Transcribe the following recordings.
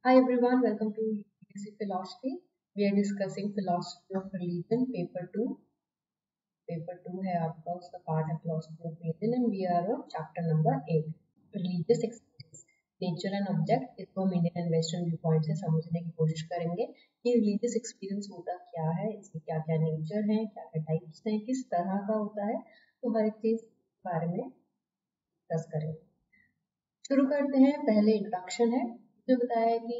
Hi everyone, welcome to UPSC Philosophy. We are discussing Philosophy of Religion, Paper 2. Paper 2 है आपका, उसका part है Philosophy of Religion and we are on chapter number 8, Religious Experience, Nature and Object. इसको हम Indian and western view point से समझने की कोशिश करेंगे कि रिलीजियस एक्सपीरियंस होता क्या है, इसके क्या क्या नेचर है, क्या क्या टाइप्स हैं, किस तरह का होता है, तो हर एक चीज के बारे में डिस्कस करेंगे। शुरू करते हैं। पहले इंट्रोडक्शन है, जो बताया है कि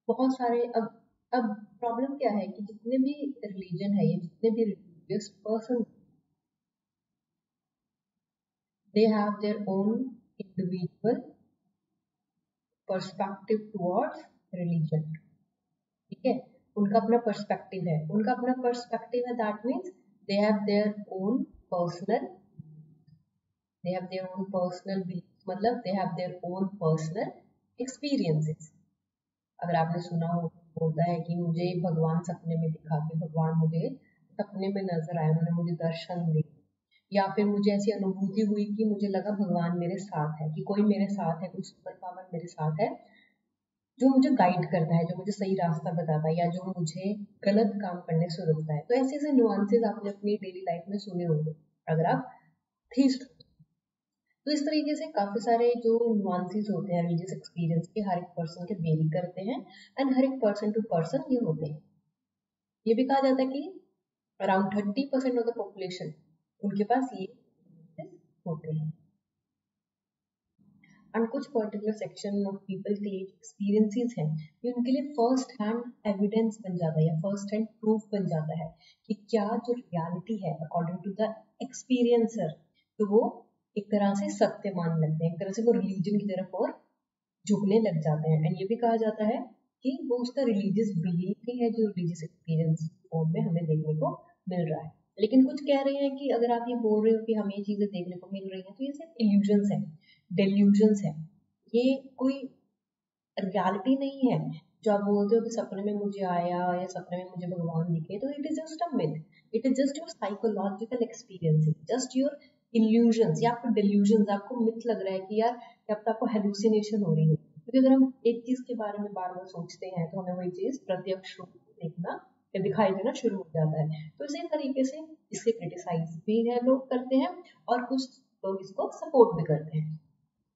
बहुत सारे अब प्रॉब्लम क्या है कि जितने भी रिलीजन है, ये जितने भी religious person, they have their own individual perspective towards religion. ठीक है, उनका अपना पर्सपेक्टिव है, उनका अपना पर्सपेक्टिव है। That means they have their own personal belief, मतलब they have their own personal experiences. अगर आपने सुना हो, होता है कि मुझे भगवान सपने में दिखा, कि भगवान मुझे सपने में नजर आए, उन्होंने मुझे दर्शन दिए, या फिर मुझे ऐसी अनुभूति हुई कि मुझे लगा भगवान मेरे साथ है, कि कोई मेरे साथ है, कोई सुपर पावर मेरे साथ है जो मुझे गाइड करता है, जो मुझे सही रास्ता बताता है, या जो मुझे गलत काम करने से रोकता है। तो ऐसे ऐसे नुआंसेस आपने अपनी डेली लाइफ में सुने होंगे अगर आप थीस्ट। तो इस तरीके से काफी सारे जो नुआंसेस होते हैं रिलीजियस एक्सपीरियंस के, हर एक पर्सन के वेरी करते हैं एंड हर एक पर्सन टू पर्सन ये होते हैं। ये भी कहा जाता है कि अराउंड 30% ऑफ द पॉपुलेशन, उनके पास ये होते हैं। एंड कुछ पर्टिकुलर सेक्शन ऑफ पीपल के लिए एक्सपीरियंसेस हैं, ये उनके लिए फर्स्ट हैंड एविडेंस बन जाता है या फर्स्ट हैंड प्रूफ बन जाता है कि क्या जो रियलिटी है अकॉर्डिंग टू द एक्सपीरियंसर, तो वो एक तरह से सत्य मान लगते हैं, एक तरह से वो रिलीजन की तरफ और झुकने लग जाते हैं। एंड ये भी कहा जाता है कि वो उसका रिलीजियस बिलीफ ही है जो रिलीजियस एक्सपीरियंस फॉर्म में हमें देखने को मिल रहा है। लेकिन कुछ कह रहे हैं कि अगर आप ये बोल रहे हो कि हमें ये चीजें देखने को मिल रही हैं, तो ये सिर्फ इल्यूजन्स है, डेल्यूजन्स है, ये कोई रियलिटी नहीं है। जो आप बोलते हो कि सपने में मुझे आया या सपने में मुझे भगवान दिखे, तो it is just a myth, it is just your psychological experience, just your illusions या आपको डेल्यूजन्स, आपको मिथ लग रहा है कि यार या तो आपको हेलुसिनेशन हो रही है। क्योंकि अगर हम एक चीज के बारे में बार बार सोचते हैं तो हमें वही चीज प्रत्यक्ष रूप से देखना या दिखाई देना शुरू हो जाता है। तो इसी तरीके से इसके क्रिटिसाइज भी है लोग करते हैं और कुछ लोग इसको सपोर्ट भी करते हैं।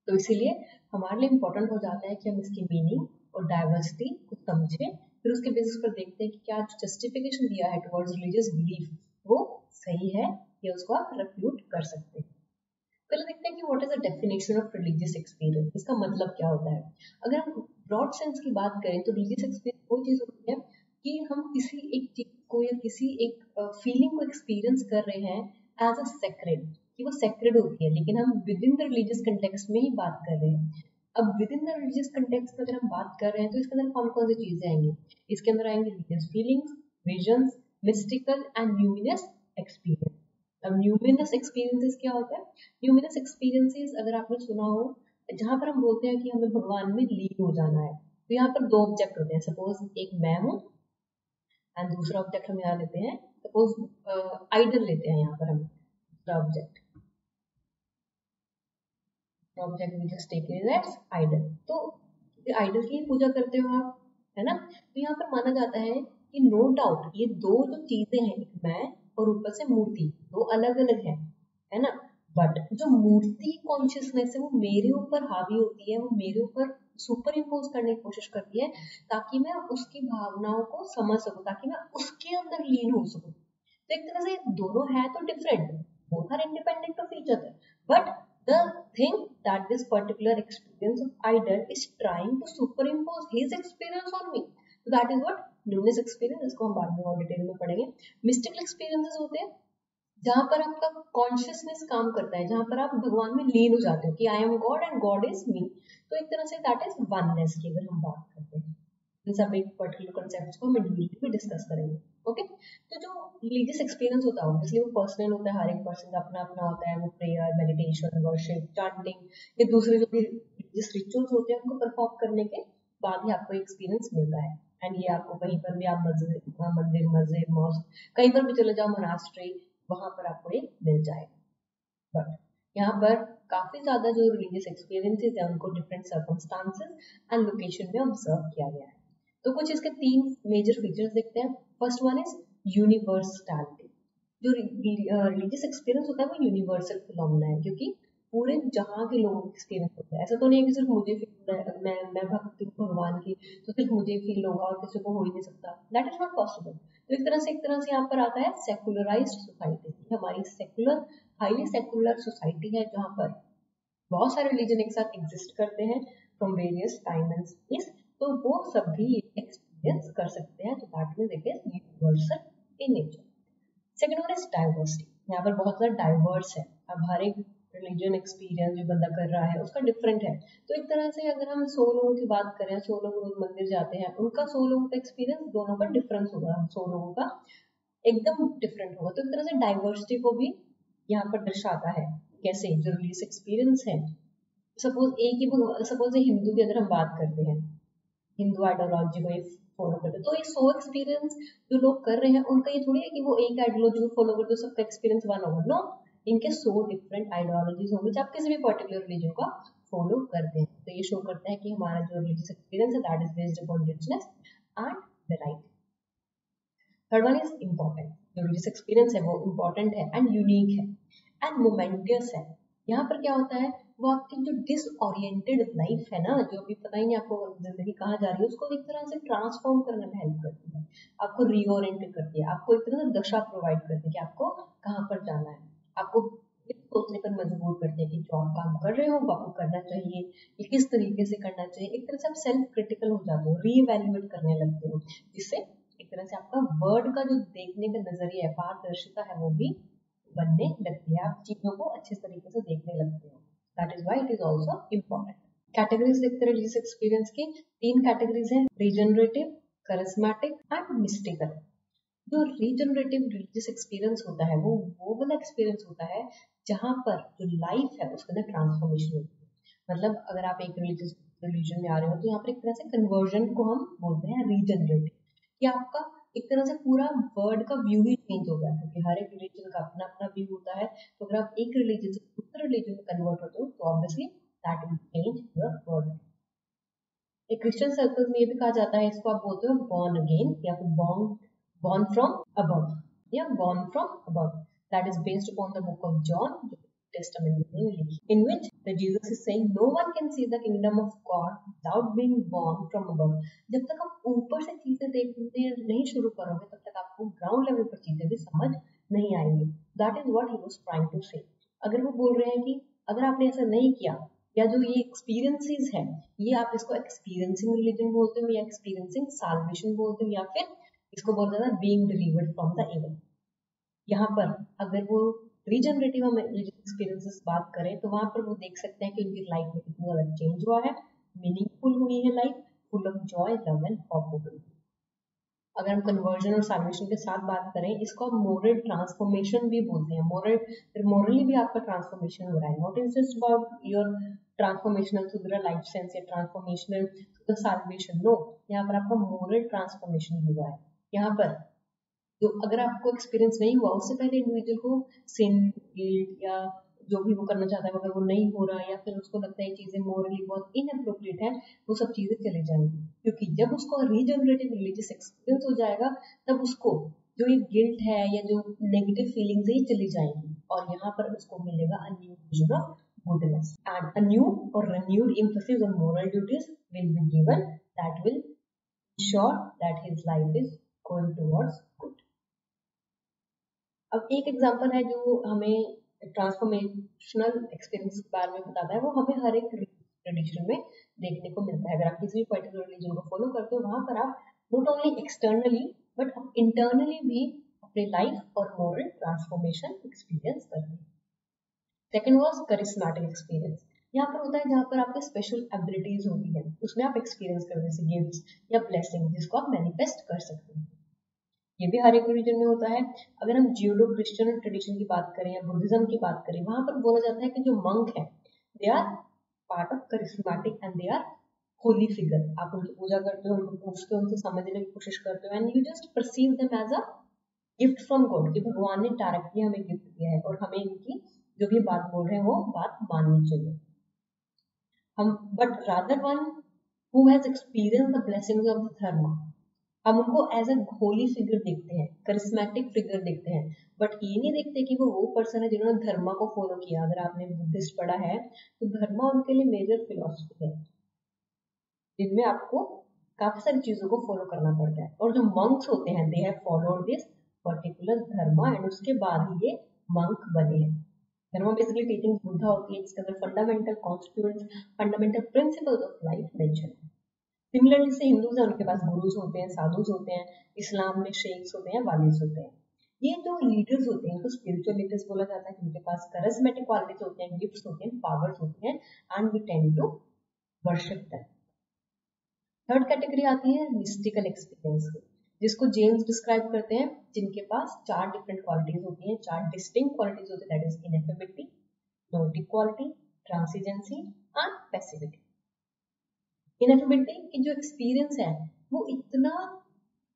तो इसीलिए हमारे लिए इम्पोर्टेंट हो जाता है कि हम इसकी मीनिंग और डाइवर्सिटी को समझें, फिर उसके बेसिस पर देखते हैं कि क्या जस्टिफिकेशन दिया है टुवर्ड्स रिलीजियस बिलीफ वो सही है या उसको आप रिफ्यूट कर सकते हैं। पहले देखते हैं कि what is the definition of religious experience, इसका मतलब क्या होता है। अगर हम ब्रॉड सेंस की बात करें तो रिलीजियस एक्सपीरियंस वो चीज होती है कि हम किसी एक चीज को या किसी एक फीलिंग को एक्सपीरियंस कर रहे हैं एज अ सेक्रेड, कि वो सेक्रेड होती है, लेकिन हम with in the religious context में ही बात कर रहे हैं। अब with in the religious context में अगर हम बात कर रहे हैं तो इसके अंदर कौन कौन सी चीजें आएंगी, इसके अंदर आएंगी religious feelings, visions, mystical and luminous experience. अब ल्यूमिनस एक्सपीरियंसेस क्या होता है? ल्यूमिनस एक्सपीरियंसेस अगर आपने सुना हो, जहां पर हम बोलते हैं कि हमें भगवान में लीन हो जाना है, तो यहाँ पर दो ऑब्जेक्ट होते हैं। सपोज एक मैं हूँ एंड दूसरा ऑब्जेक्ट हम यहाँ लेते हैं, सपोज आइडल लेते हैं, यहाँ पर हम दूसरा object we just take it as idol. तो आइडल की पूजा करते हो आप, है ना। तो यहाँ पर माना जाता है कि नो डाउट ये दो जो चीजें हैं, एक मैं और ऊपर से मूर्ति, दो अलग अलग है ना। बट जो मूर्ति कॉन्शियसनेस है वो मेरे ऊपर हावी होती है, वो मेरे ऊपर सुपर इम्पोज करने की कोशिश करती है ताकि मैं उसकी भावनाओं को समझ सकूं, ताकि मैं उसके अंदर लीन हो सकूं। तो एक तरह से दोनों है तो different, both are independent of each other, but the thing that this particular experience of idol is trying to superimpose his experience on me, so that is what luminous experience, इसको हम बाद में और डिटेल में पढ़ेंगे। mystical experiences होते हैं जहां पर आपका कॉन्शियसनेस काम करता है, जहां पर आप भगवान में लीन हो जाते हो कि I am God and God is me. तो एक तरह से दैट इज वननेस की अगर हम बात करते हैं, इन सब एक पर्टिकुलर कॉन्सेप्ट्स को हम इंडिविजुअली भी डिस्कस करेंगे। ओके, तो जो रिलीजियस एक्सपीरियंस होता है ऑब्वियसली वो पर्सनल होता है, हर एक पर्सन का अपना अपना होता है। वो प्रेयर, मेडिटेशन, वर्शिप, चांटिंग या दूसरे जो भी रिलीजियस रिचुअल्स होते हैं उनको परफॉर्म करने के बाद ही आपको एक्सपीरियंस मिलता है। एंड ये आपको कहीं पर भी, आप मंदिर, मस्जिद, मॉस्क कहीं पर भी चले जाओ, मोनास्ट्री, वहां पर आपको ये मिल जाएगा। बट यहाँ पर काफी ज्यादा जो रिलीजियस एक्सपीरियंसेस है उनको डिफरेंट सर्कमस्टांसेस एंड लोकेशन में ऑब्जर्व किया गया है। तो कुछ इसके तीन मेजर फीचर्स देखते हैं। First one is universality. जो रिलीजियस एक्सपीरियंस होता है वो यूनिवर्सल फिनोमेना है, क्योंकि पूरे जहाँ के लोगों को एक्सपीरियंस होता है। ऐसा तो नहीं है कि सिर्फ मुझे फील हो रहा है, अगर मैं भक्ति हूँ भगवान की तो सिर्फ मुझे फील होगा और किसी को हो ही नहीं सकता, दैट इज नॉट पॉसिबल। तो एक तरह से यहाँ पर आता है सेकुलराइज्ड सोसाइटी। हमारी सेकुलर, हाईली सेकुलर सोसाइटी है जहाँ पर बहुत सारे रिलीजन एक साथ एग्जिस्ट करते हैं from various time and space, तो वो सभी एक्सपीरियंस कर सकते हैं। तो that means it is universal in nature. Second one is diversity. यहाँ पर बहुत ज़्यादा डाइवर्स है। अब हर एक रिलीजन एक्सपीरियंस जो बंदा कर रहा है उसका डिफरेंट है। तो एक तरह से अगर हम 100 लोगों की बात करें, 100 लोग रोज मंदिर जाते हैं, उनका 100 लोगों का एक्सपीरियंस दोनों का डिफरेंस होगा, 100 लोगों का एकदम डिफरेंट होगा। तो एक तरह से डाइवर्सिटी को भी यहाँ पर दर्शाता है। कैसे? जो रिलीजियस एक्सपीरियंस है, सपोज एक ही, सपोज हिंदू की अगर हम बात करते हैं, हिंदू आइडियोलॉजी को फॉलो करते हैं, तो ये 100 एक्सपीरियंस जो लोग कर रहे हैं उनका ये थोड़ी है कि वो एक आइडियोलॉजी को फॉलो करते, सबका एक्सपीरियंस वन होगा। नो, इनके 100 डिफरेंट आइडियोलॉजीज होंगे जो आप किसी भी पर्टिकुलर रिलीजन का फॉलो करते हैं। तो ये शो करता है कि हमारा जो रिलीजियस एक्सपीरियंस है that is based upon richness and variety. Third one is important. जो रिलीजियस एक्सपीरियंस है वो इम्पोर्टेंट है एंड यूनिक है एंड मोमेंटियस है। यहाँ पर क्या होता है, वो आपकी जो डिसओरिएंटेड लाइफ है ना, जो अभी पता ही नहीं आपको जिंदगी कहाँ जा रही है, उसको एक तरह से ट्रांसफॉर्म करने में हेल्प करती है, आपको रीओरिएंट करती है, आपको एक तरह से दशा प्रोवाइड करती है कि आपको कहाँ पर जाना है, आपको सोचने पर मजबूर करती है कि जो आप काम कर रहे हो वो आपको करना चाहिए, ये किस तरीके से करना चाहिए। एक तरह से आप सेल्फ क्रिटिकल हो जाते हो, रीइवैल्यूएट करने लगते हो, जिससे एक तरह से आपका वर्ड का जो देखने का नजरिया है, पारदर्शिता है, वो भी बनने लगती है। आप चीजों को अच्छे तरीके से देखने लगते हो। That is why it is also important. Categories देखते हैं रिलीजियस एक्सपीरियंस की। तीन कैटेगरीज हैं, रीजनरेटिव, करिस्मेटिक एंड मिस्टिकल। जो रीजनरेटिव रिलीजियस एक्सपीरियंस होता है वो वाला एक्सपीरियंस होता है जहां पर जो लाइफ है उसके अंदर ट्रांसफॉर्मेशन होती है। मतलब अगर आप एक रिलीजियस रिलीजन में आ रहे हो तो यहाँ पर एक तरह से कन्वर्जन को हम बोलते हैं रीजनरेटिव, कि आपका एक तरह से पूरा वर्ड का व्यू ही चेंज हो गया, क्योंकि हर एक रिलीजन का अपना अपना व्यू होता है। तो अगर आप एक रिलीजन से दूसरे रिलीजन में कन्वर्ट होते हो तो obviously that will change your word. एक क्रिश्चियन सर्कल में ये भी कहा जाता है, इसको आप बोलते हो बॉर्न अगेन या फिर बॉर्न फ्रॉम अबव या born from above. That is based upon the book of John testament में, in which the Jesus is saying no one can see the kingdom of God without being born from above। जब तक आप ऊपर से चीजें देखने नहीं शुरू करोगे तब तक आपको ग्राउंड लेवल पर चीजें भी समझ नहीं आएंगी। That is what he was trying to say. अगर वो बोल रहे हैं कि अगर आपने ऐसा नहीं किया, या जो ये एक्सपीरियंसेस है, ये आप इसको एक्सपीरियंसिंग रिलीजन बोलते हो या एक्सपीरियंसिंग साल्वेशन बोलते हो, या फिर इसको बोलते हैं being delivered from the evil. यहाँ पर अगर वो रीजनरेटिव हम एक्सपीरियंसेस बात करें तो वहां पर वो देख सकते हैं कि उनकी लाइफ में कितना ज्यादा चेंज हुआ है, मीनिंगफुल हुई है life, full of Joy, love and hope. अगर हम कन्वर्जन और साल्वेशन के साथ बात करें, इसको हम मोरल ट्रांसफॉर्मेशन भी बोलते हैं। मोरली भी आपका ट्रांसफॉर्मेशन हो रहा है, not is just about your transformational through the life sense या transformational through the salvation. No, यहाँ पर आपका मोरल ट्रांसफॉर्मेशन भी हुआ है। यहाँ पर जो अगर आपको एक्सपीरियंस नहीं हुआ, उससे पहले इंडिविजुअल को सिन, गिल्ट या जो भी वो करना चाहता है अगर वो नहीं हो रहा है, या फिर उसको लगता है चीजें मोरली बहुत इनअप्रोप्रिएट है, वो सब चीजें चली जाएंगी। क्योंकि जब उसको रीजनरेटिव रिलीजियस एक्सपीरियंस हो जाएगा तब उसको जो ये गिल्ट है या जो नेगेटिव फीलिंग्स है चली जाएंगी, और यहाँ पर उसको मिलेगा a new vision of goodness and a new और renewed emphasis on moral duties will be given that will ensure that his life is going towards good। अब एक एग्जांपल है जो हमें ट्रांसफॉर्मेशनल एक्सपीरियंस के बारे में बताता है, वो हमें हर एक ट्रेडिशन में देखने को मिलता है। अगर आप किसी भी पर्टिकुलर रिलीजन को फॉलो करते हो, वहां पर आप not only externally but internally भी अपनी लाइफ और मोरल ट्रांसफॉर्मेशन एक्सपीरियंस करते हैं। Second was charismatic experience. यहाँ पर होता है जहाँ पर आपके स्पेशल एबिलिटीज होती है, उसमें आप एक्सपीरियंस करते हैं, जैसे गिफ्ट्स या ब्लेसिंग, जिसको आप मैनिफेस्ट कर सकते हैं। ये भी हर एक रिलीजन में होता है। अगर हम जियोडो क्रिश्चियन ट्रेडिशन की बात करें या बुद्धिज्म की बात करें, वहां पर बोला जाता है कि जो मंक है they are part of charismatic and they are holy figure. आप उनकी पूजा करते हो, उनको पूछते हो, उनसे समझने की कोशिश करते हो, and you just perceive them as a gift from God, कि भगवान ने डायरेक्टली हमें गिफ्ट दिया है और हमें इनकी जो भी बात बोल रहे हैं वो बात माननी चाहिए। हम but rather one who has experience the blessings of the धर्म। हम उनको एज अ होली फिगर देखते हैं, करिस्मेटिक फिगर देखते हैं, बट ये नहीं देखते कि वो पर्सन है जिन्होंने धर्मा को फॉलो किया। अगर आपने बुद्धिस्ट पढ़ा है तो धर्मा उनके लिए मेजर फिलोसफी है जिनमें आपको काफी सारी चीजों को फॉलो करना पड़ता है। और जो मंक्स होते हैं they have followed this particular Dharma and उसके बाद ही ये मंक बने हैं। धर्मा बेसिकली टीचिंग बुद्धा होती है जिसके अंदर fundamental constituents, fundamental principles of life mention है। सिमिलरली से हिंदूज है उनके पास गुरुज होते हैं, साधुज होते हैं, इस्लाम में शेख्स होते हैं, वालिस होते हैं। ये जो लीडर्स होते हैं इनको स्पिरिचुअल लीडर्स बोला जाता है जिनके पास करिस्मेटिक क्वालिटीज होते हैं, गिफ्ट्स होते हैं, पावर्स होते हैं and we tend to worship them. Third category आती है मिस्टिकल एक्सपीरियंस की, जिसको जेम्स डिस्क्राइब करते हैं जिनके पास चार डिफरेंट क्वालिटीज होती हैं, चार डिस्टिंक्ट क्वालिटीज होती है, that is ineffability, noetic quality, transiency and passivity. Ineffability की जो एक्सपीरियंस है वो इतना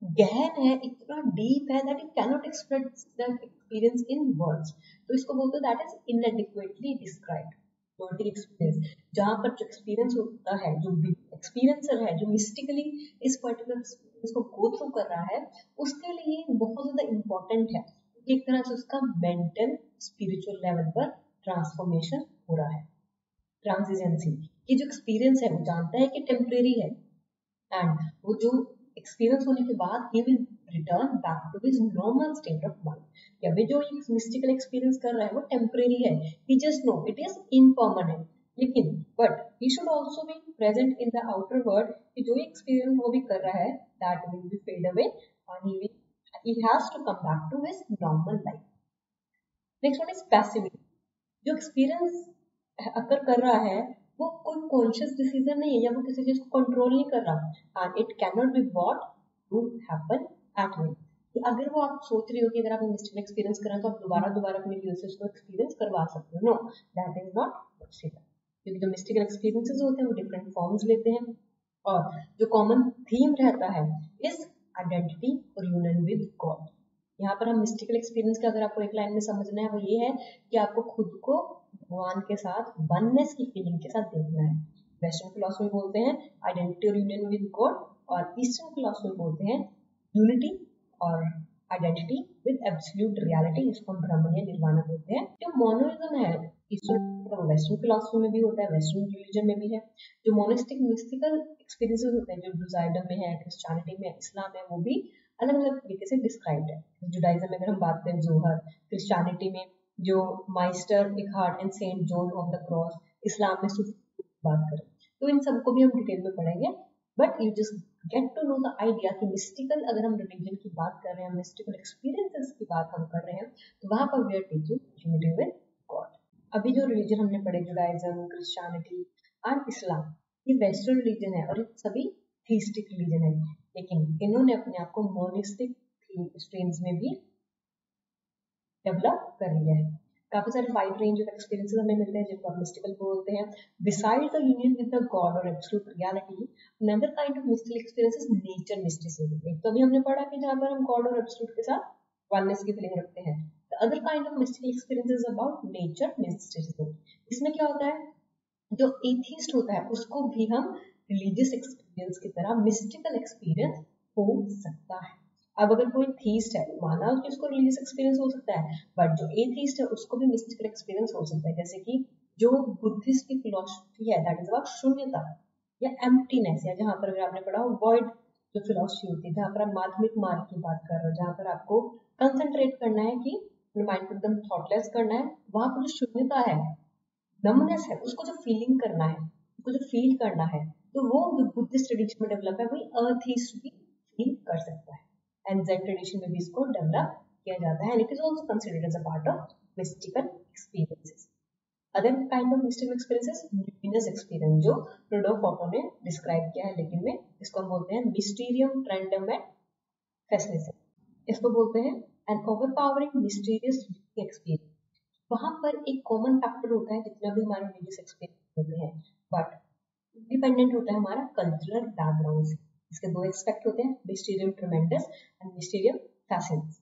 गहन है, इतना डीप है that it cannot express that experience in words. तो इसको बोलते हैं दैट इज इनएडिक्वेटली डिस्क्राइब्ड। नोटिक एक्सपीरियंस, जहां पर जो एक्सपीरियंस होता है, जो एक्सपीरियंसर है, जो मिस्टिकली इस पर्टिकुलर एक्सपीरियंस को गो थ्रू कर रहा है, उसके लिए बहुत ज्यादा इंपॉर्टेंट है। एक तरह से उसका मेंटल स्पिरिचुअल लेवल पर ट्रांसफॉर्मेशन हो रहा है। ट्रांसिजेंसी, ये जो एक्सपीरियंस है वो जानता है कि टेम्परेरी है एंड वो जो एक्सपीरियंस होने के बाद ही will return back to his normal state of mind. या जो मिस्टिकल एक्सपीरियंस कर रहा है वो टेम्परेरी है, ही जस्ट नो इट इज इनपरमानेंट, लेकिन but he should also be present in the outer world कि जो एक्सपीरियंस वो भी कर रहा है that will be fed away and he has to come back to his normal life. Next one is passivity. जो experience अगर कर रहा है वो कोई कॉन्शियस डिसीजन नहीं है या वो किसी चीज को कंट्रोल नहीं कर रहा and it can not be bought to happen at will. अगर वो आप सोच रही हो कि अगर आप मिस्टिकल एक्सपीरियंस कर रहे हैं तो आप दोबारा अपने व्यूज से उसको एक्सपीरियंस करवा सकते हो, no that is not possible, क्योंकि जो मिस्टिकल एक्सपीरियंसेस होते हैं वो डिफरेंट फॉर्म्स लेते हैं और जो कॉमन थीम रहता है इज आइडेंटिटी और यूनियन विद गॉड। यहाँ पर हम मिस्टिकल एक्सपीरियंस का अगर आपको एक लाइन में समझना है वो ये है कि आपको खुद को भगवान के साथ वननेस की फीलिंग के साथ देखना है। वेस्टर्न फिलॉसफी बोलते हैं आइडेंटिटी और यूनियन विद गॉड और ईस्टर्न फिलॉसफी बोलते हैं यूनिटी और आइडेंटिटी विद एब्सोल्यूट रियलिटी, इसको हम ब्रह्म या निर्वाणा बोलते हैं। जो मोनोइज्म है ईस्टर्न वेस्टर्न फिलॉसफी में भी होता है, वेस्टर्न रिलीजन में भी है। जो मोनिस्टिक मिस्टिकल एक्सपीरियंसेस होते हैं जो जुडाइज्म में है, क्रिश्चियनिटी में, इस्लाम में, वो भी अलग अलग तरीके से डिस्क्राइब्ड है। जुडाइज्म में अगर हम बात करें जोहर, क्रिश्चियनिटी में जो Meister Eckhart and Saint John of the Cross, इस्लाम में सूफी बात करें तो इन सबको भी हम डिटेल में पढ़ेंगे। But you just get to know the idea कि मिस्टिकल अगर हम रिलीजन की बात कर रहे हैं, मिस्टिकल एक्सपीरियंसेस की बात हम कर रहे हैं तो वहां पर we are teaching unity with God. अभी जो रिलीजन हमने पढ़े जुडाइज्म, क्रिश्चियनिटी एंड इस्लाम, ये वेस्टर्न रिलीजन है और ये सभी थीस्टिक रिलीजन है, लेकिन इन्होंने अपने आप को मोनिस्टिक स्ट्रीम्स में भी डेवलप कर लिया है। काफी सारे वाइड रेंज ऑफ एक्सपीरियंसेस हमें मिलते हैं जिनको आप मिस्टिकल बोलते हैं। Besides the union with the God और absolute reality, another kind of mystical experience is nature mysticism. एक तो अभी हमने पढ़ा कि जहां पर हम गॉड और एब्सोल्यूट के साथ वननेस की फीलिंग रखते हैं। The other kind of mystical experience is about nature mysticism. इसमें क्या होता है, जो एथिस्ट होता है उसको भी हम रिलीजियस एक्सपीरियंस की तरह मिस्टिकल एक्सपीरियंस हो सकता है। अब अगर कोई थीस्ट है, माना कि उसको रिलीजियस एक्सपीरियंस हो सकता है, बट जो एथिस्ट है उसको भी मिस्टिकल एक्सपीरियंस हो सकता है। जैसे कि जो बुद्धिस्ट की फिलॉसफी है दैट इज अबाउट शून्यता या एम्प्टीनेस, या जहां पर अगर आपने पढ़ा हो वॉइड जो फिलॉसफी होती है, जहां पर आप माध्यमिक मार्ग की बात कर रहे हो, जहां पर आपको कंसंट्रेट करना है कि अपने माइंड को एकदम थॉटलेस करना है, वहां पर जो शून्यता है, नमनेस है, उसको जो फीलिंग करना है, उसको जो फील करना है, तो वो जो बुद्धिस्ट ट्रेडिशन में डेवलप है वही अर्थीस्ट भी फील कर सकता है। एंड ज़ेन ट्रेडिशन में भी इसको डेवलप किया जाता है and it is also considered as a part of mystical experiences. Other kind of mystical experiences luminous experience, जो रुडोल्फ ऑटो ने डिस्क्राइब किया है लेकिन में, इसको हम बोलते हैं मिस्टीरियम ट्रेंडम एंड फैसिनेशन। इसको बोलते हैं एन ओवरपावरिंग मिस्टीरियस एक्सपीरियंस। वहां पर एक कॉमन फैक्टर होता है जितना भी हमारे रिलीजियस एक्सपीरियंस होते हैं, बट डिपेंडेंट होता है हमारा कल्चरल बैकग्राउंड से। इसके दो एस्पेक्ट होते हैं, मिस्टीरियम ट्रेमेंडस एंड मिस्टीरियम फैसिनेंस।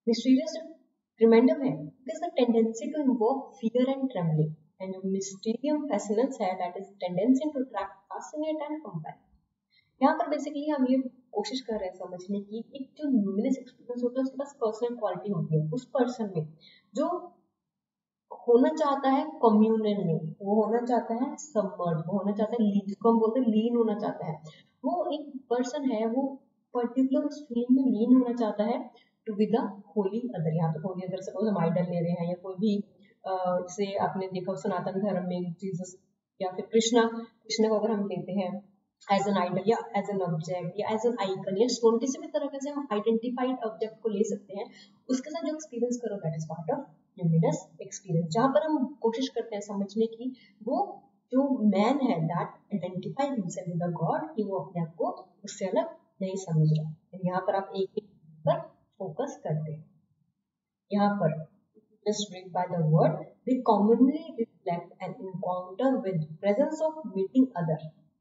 मिस्टीरियस ट्रेमेंडम है it is the tendency to invoke fear and trembling, and जो मिस्टीरियम फैसिनेंस है that is tendency to attract, fascinate and compel. यहाँ पर बेसिकली हम ये कोशिश कर रहे हैं समझने की, एक जो न्यूमिनस एक्सपीरियंस होता है उसके पास पर्सनल क्वालिटी होती है उस पर्सन में, जो होना चाहता है कम्युनियन में, वो होना चाहता है सबमर्ज, वो होना चाहता है लीन, जिसको हम बोलते हैं लीन होना चाहता है। वो एक पर्सन है, वो पर्टिकुलर उस फील्ड में लीन होना चाहता है to be the holy other. यहाँ पे होली अदर सपोज हम आइडल ले रहे हैं, या कोई भी जैसे आपने देखा सनातन धर्म में जीसस या फिर कृष्णा, कृष्ण को अगर हम लेते हैं एज एन आइडल या एज एन ऑब्जेक्ट या एज एन आइकन या स्टोन, किसी भी तरह से हम आइडेंटिफाइड ऑब्जेक्ट को ले सकते हैं, उसके साथ जो एक्सपीरियंस करो that is part of luminous experience, जहां पर हम कोशिश करते हैं समझने की वो जो मैन है that identify himself with the God, कि वो अपने आप को उससे अलग नहीं समझ रहा। यहाँ पर आप एक पर फोकस करते हैं। यहाँ पर just read by the word, they commonly reflect an encounter with presence of meeting other.